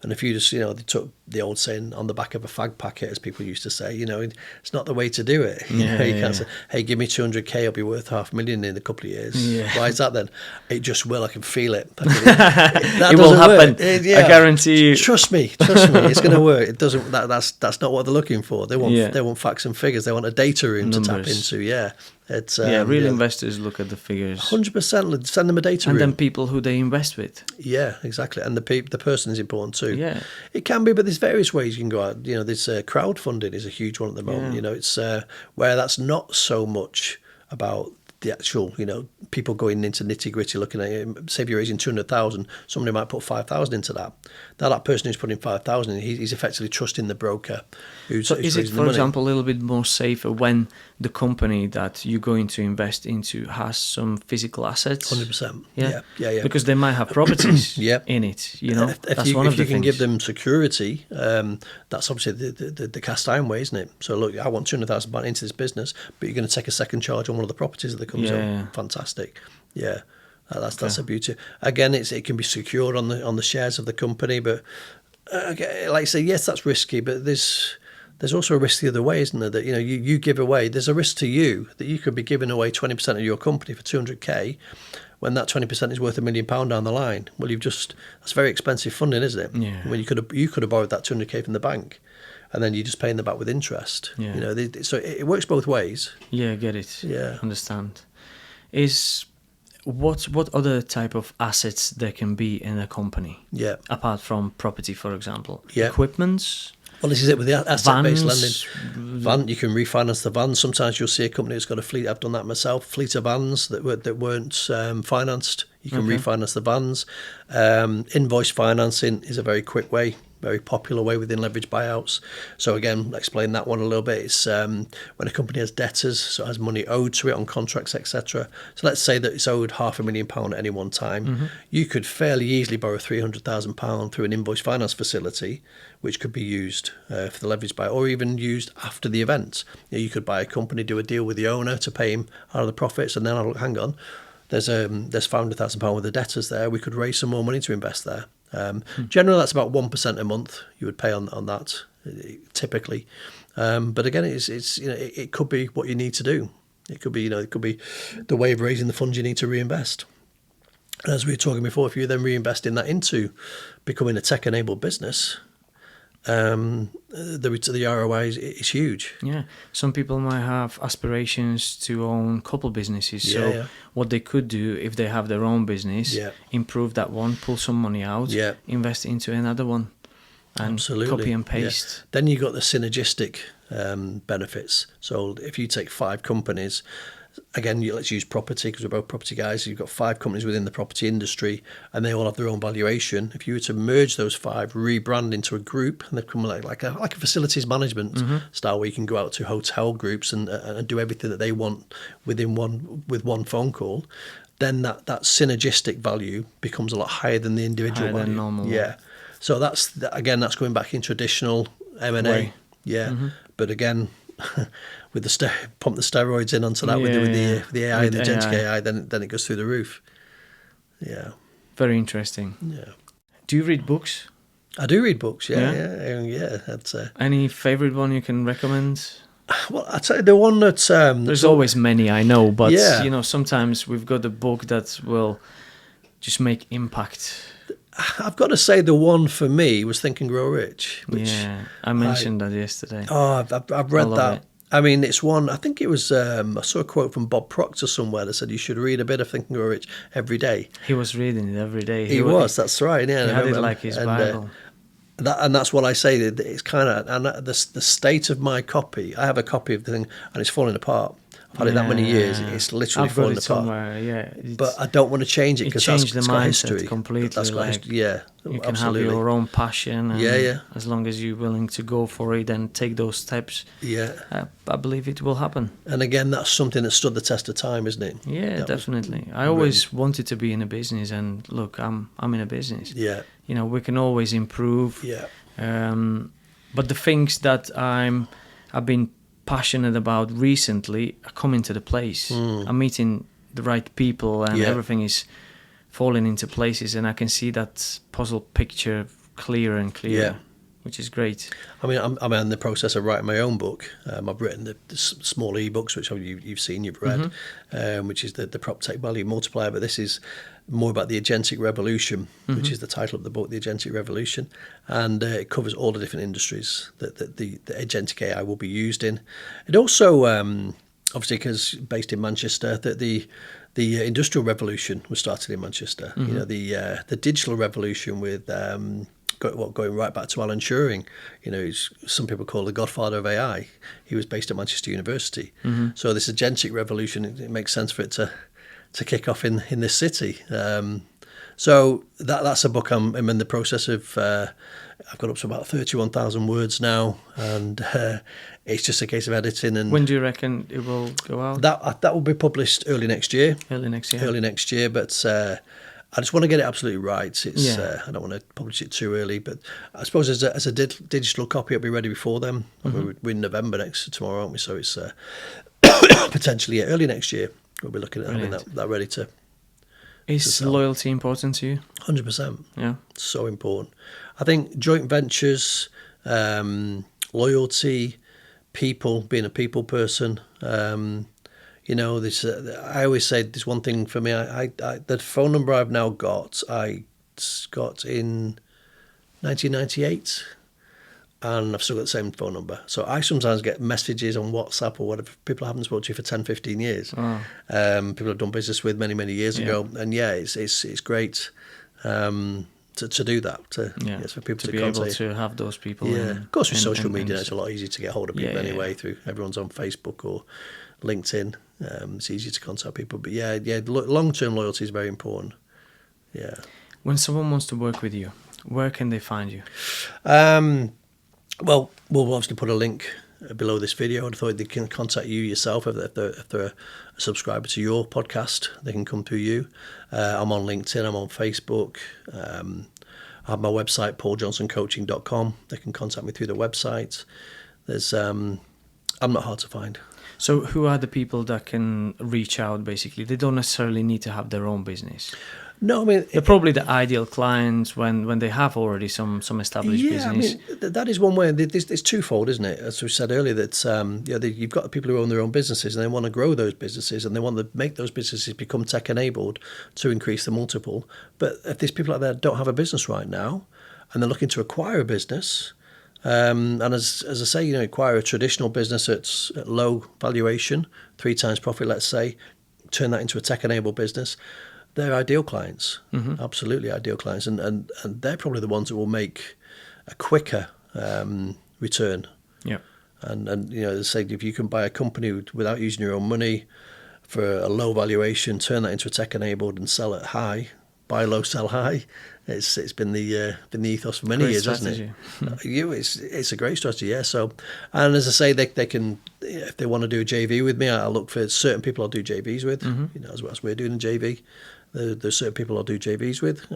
And if you just, they took the old saying on the back of a fag packet, as people used to say, it's not the way to do it. You can't say, hey, give me 200k, I'll be worth $500,000 in a couple of years. Yeah. Why is that then? It just will. I can feel it. It will happen. I guarantee you. Trust me. It's going to work. It doesn't. That's not what they're looking for. They want facts and figures. They want a data room to tap into. Yeah. It's real investors look at the figures. 100%. Send them a data room. And then people who they invest with. Yeah, exactly. And the person is important too. Yeah. It can be, but there's various ways you can go out. There's crowdfunding is a huge one at the moment. Yeah. It's where that's not so much about the actual, people going into nitty gritty, looking at it. Say if you're raising 200,000, somebody might put 5,000 into that. Now that person who's putting 5,000, he's effectively trusting the broker. So is it, for example, a little bit more safer when the company that you're going to invest into has some physical assets? 100%. Yeah. Yeah. Because they might have properties in it. If you can give them security, that's obviously the cast iron way, isn't it? So look, I want £200,000 into this business, but you're going to take a second charge on one of the properties that comes up. Fantastic. Yeah. That's a beauty. Again, it can be secured on the shares of the company, but like I say, yes, that's risky, but there's also a risk the other way, isn't there? That you give away. There's a risk to you that you could be giving away 20% of your company for 200k, when that 20% is worth £1 million down the line. Well, that's very expensive funding, isn't it? Yeah. When you could have borrowed that 200k from the bank, and then you're just paying them back with interest. Yeah. So it works both ways. Yeah, I get it. Yeah, understand. What other type of assets there can be in a company? Yeah. Apart from property, for example. Yeah. Equipment. Well, this is it with the asset-based vans. lending. You can refinance the vans. Sometimes you'll see a company that's got a fleet. I've done that myself. Fleet of vans that weren't financed. You can refinance the vans. Invoice financing is a very quick way, very popular way within leverage buyouts. So again, I'll explain that one a little bit. It's when a company has debtors, so it has money owed to it on contracts, etc. So let's say that it's owed £500,000 at any one time. You could fairly easily borrow £300,000 through an invoice finance facility, which could be used for the leverage buyout, or even used after the event. You could buy a company, do a deal with the owner to pay him out of the profits, and then hang on, there's £500,000 worth of debtors there. We could raise some more money to invest there. Generally, that's about 1% a month you would pay on that, typically. But again, it could be what you need to do. It could be the way of raising the funds you need to reinvest. And as we were talking before, if you're then reinvesting that into becoming a tech-enabled business, the ROI is huge. Yeah, some people might have aspirations to own a couple businesses. So what they could do if they have their own business, improve that one, pull some money out, invest into another one, and copy and paste. Yeah. Then you got the synergistic benefits. So if you take 5 companies. Again, let's use property because we're both property guys. You've got 5 companies within the property industry and they all have their own valuation. If you were to merge those 5, rebrand into a group, and they've come like a facilities management style where you can go out to hotel groups and do everything that they want with one phone call, then that synergistic value becomes a lot higher than the individual value. Than normal. Yeah. So that's going back in traditional M&A. Way. Yeah. But again, with pump the steroids in onto that with the AI and the Agentic AI, then it goes through the roof. Yeah. Very interesting. Yeah. Do you read books? I do read books. Yeah. That's any favorite one you can recommend? Well, I'd say the one that there's always many, I know, but sometimes we've got a book that will just make impact. I've got to say the one for me was Think and Grow Rich. Which I mentioned that yesterday. Oh, I've read that. I mean, it's one, I think it was, I saw a quote from Bob Proctor somewhere that said you should read a bit of Think and Grow Rich every day. He was reading it every day. That's right. Yeah, he had it like his Bible. That's what I say. It's kind of, and the state of my copy, I have a copy of the thing and it's falling apart. I've had it that many years. It's literally falling apart. Somewhere, but I don't want to change it because it's got mindset history. Completely. That's got history. Yeah, you can absolutely. have your own passion. And yeah. As long as you're willing to go for it and take those steps. Yeah. I believe it will happen. And again, that's something that stood the test of time, isn't it? Yeah, definitely. I always wanted to be in a business, and look, I'm in a business. Yeah. We can always improve. Yeah. But the things that I've been passionate about recently are coming to the place. I'm meeting the right people and everything is falling into places, and I can see that puzzle picture clearer and clearer, Yeah. which is great. I mean, I'm in the process of writing my own book. I've written the small e-books, which you've seen, you've read, which is the PropTech Value Multiplier. But this is more about the Agentic Revolution, which is the title of the book, the Agentic Revolution. And it covers all the different industries that the Agentic AI will be used in. It also, obviously, because based in Manchester, that the Industrial Revolution was started in Manchester. You know, the digital revolution with going right back to Alan Turing, you know, some people call the godfather of AI. He was based at Manchester University. So this agentic revolution, it makes sense for it to kick off in this city. So that's a book I'm in the process of. I've got up to about 31,000 words now, and it's just a case of editing. And when do you reckon it will go out? That will be published early next year. Early next year, but I just want to get it absolutely right. It's I don't want to publish it too early, but I suppose as a digital copy, it'll be ready before then. I mean, we're in November tomorrow, aren't we? So it's potentially early next year. We'll be looking at having that ready to. Is loyalty important to you? 100%. Yeah, so important. I think joint ventures, loyalty, people, being a people person. You know, this. I always say this one thing for me. I the phone number I've now got, I got in 1998, and I've still got the same phone number. So I sometimes get messages on WhatsApp or whatever. People I haven't spoken to for 10, 15 years. Oh. People I've done business with many years ago, and it's great to do that. For people to be contact able you. to have those people. Yeah, of course, with social and media, it's a lot easier to get hold of people anyway. Through everyone's on Facebook or LinkedIn. It's easier to contact people, but long-term loyalty is very important. Yeah. When someone wants to work with you, where can they find you? Well, we'll obviously put a link below this video. I thought they can contact you yourself if they're a subscriber to your podcast. They can come through you. I'm on LinkedIn. I'm on Facebook. I have my website, pauljohnsoncoaching.com. They can contact me through the website. I'm not hard to find. So who are the people that can reach out, basically? They don't necessarily need to have their own business. No, I mean... They're probably the ideal clients when they have already some established business. I mean, that is one way. It's twofold, isn't it? As we said earlier, that you've got the people who own their own businesses and they want to grow those businesses and they want to make those businesses become tech-enabled to increase the multiple. But if there's people out there that don't have a business right now and they're looking to acquire a business... and as I say, you know, acquire a traditional business at low valuation, 3 times profit, let's say, turn that into a tech-enabled business. They're ideal clients, absolutely ideal clients, and they're probably the ones that will make a quicker return. Yeah, and you know, they say if you can buy a company without using your own money for a low valuation, turn that into a tech-enabled and sell it high. Buy low, sell high. It's been the ethos for many years, hasn't it? It's a great strategy, yeah. So, and as I say, they can, if they want to do a JV with me, I'll look for certain people I'll do JVs with. You know, as we're doing a JV, there's certain people I'll do JVs with.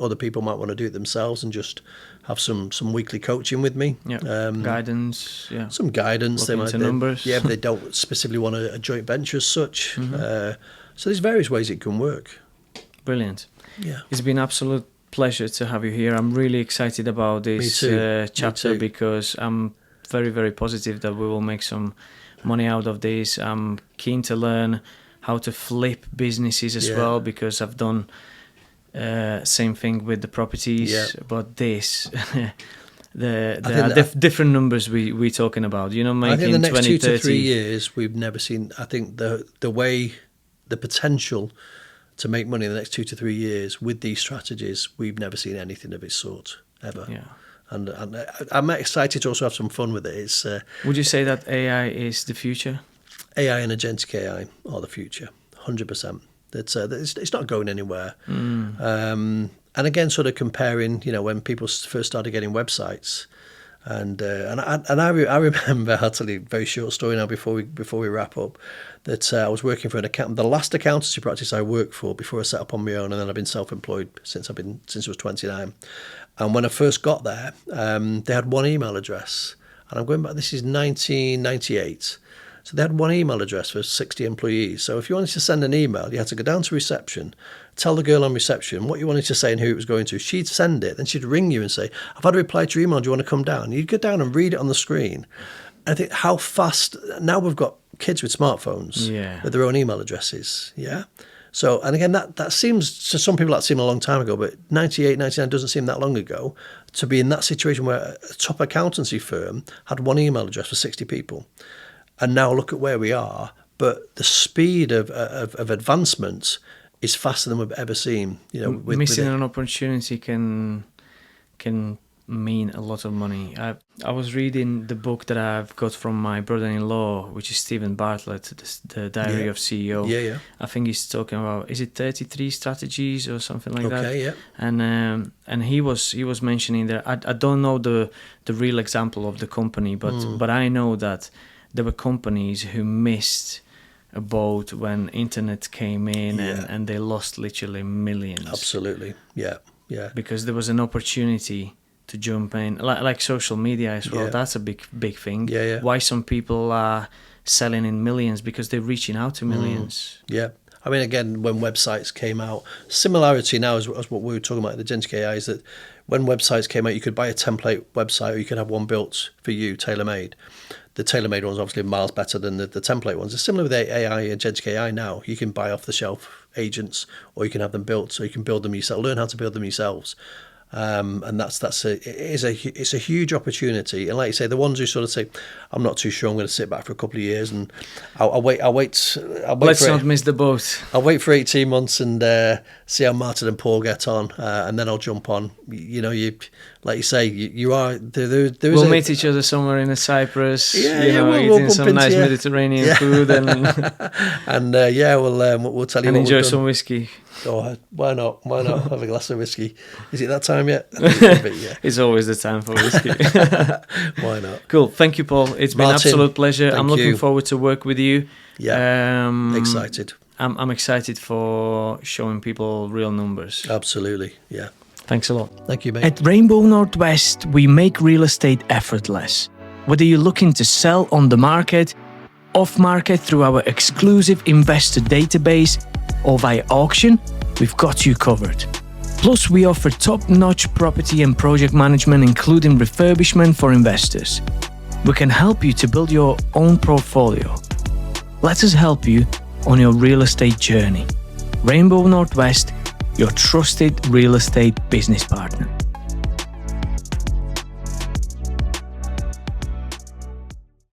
Other people might want to do it themselves and just have some weekly coaching with me. Yeah, guidance. Yeah, some guidance. They might numbers. Yeah, but they don't specifically want a joint venture as such. So there's various ways it can work. Brilliant. Yeah, it's been an absolute pleasure to have you here. I'm really excited about this chapter because I'm very, very positive that we will make some money out of this. I'm keen to learn how to flip businesses as well, because I've done same thing with the properties, but this there are different numbers we're talking about. You know, making I think the next 20, 2 to 3 30 years we've never seen. I think the potential to make money in the next 2 to 3 years with these strategies, we've never seen anything of its sort ever. Yeah, and I'm excited to also have some fun with it. Would you say that AI is the future? AI and agentic AI are the future, 100%. It's not going anywhere. And again, sort of comparing, you know, when people first started getting websites. And I remember, I'll tell you a very short story now before we wrap up, that I was working for the last accountancy practice I worked for before I set up on my own, and then I've been self-employed since I was 29. And when I first got there, they had one email address, and I'm going back. This is 1998, So they had one email address for 60 employees. So if you wanted to send an email, you had to go down to reception, tell the girl on reception what you wanted to say and who it was going to. She'd send it, then she'd ring you and say, I've had a reply to your email, do you want to come down? You'd go down and read it on the screen. I think how fast, now we've got kids with smartphones with their own email addresses, So, and again, that seems, to some people that seemed a long time ago, but 98, 99 doesn't seem that long ago, to be in that situation where a top accountancy firm had one email address for 60 people. And now look at where we are, but the speed of advancement is faster than we've ever seen. You know, missing an opportunity can mean a lot of money. I was reading the book that I've got from my brother-in-law, which is Stephen Bartlett, the Diary of CEO. I think he's talking about, is it 33 strategies or something like that? And he was mentioning that I don't know the real example of the company, but I know that there were companies who missed a boat when internet came in and they lost literally millions. Absolutely, because there was an opportunity to jump in, like social media as well. That's a big thing. Why some people are selling in millions, because they're reaching out to millions. I mean, again, when websites came out, similarity now as what we were talking about, the Agentic AI, is that when websites came out, you could buy a template website, or you could have one built for you, tailor-made. The tailor-made ones obviously miles better than the template ones. It's similar with AI, Agentic AI now. You can buy off-the-shelf agents, or you can have them built, so you can build them yourself, learn how to build them yourselves. And it's a huge opportunity. And like you say, the ones who sort of say, I'm not too sure, I'm going to sit back for a couple of years and I'll wait. Let's not miss the boat. I'll wait for 18 months and see how Martin and Paul get on, and then I'll jump on. You know, like you say, you are there. We'll meet each other somewhere in a Cyprus. We'll eating some nice Mediterranean food and we'll tell you. And enjoy some whiskey. Oh, why not? Have a glass of whiskey. Is it that time yet? It's always the time for whiskey. Why not? Cool. Thank you, Paul. It's been an absolute pleasure. I'm looking forward to work with you. Excited. I'm excited for showing people real numbers. Absolutely. Yeah. Thanks a lot. Thank you, mate. At Rainbow Northwest, we make real estate effortless. Whether you're looking to sell on the market, off market through our exclusive investor database, or via auction, we've got you covered. Plus, we offer top-notch property and project management, including refurbishment for investors. We can help you to build your own portfolio. Let us help you on your real estate journey. Rainbow Northwest, your trusted real estate business partner.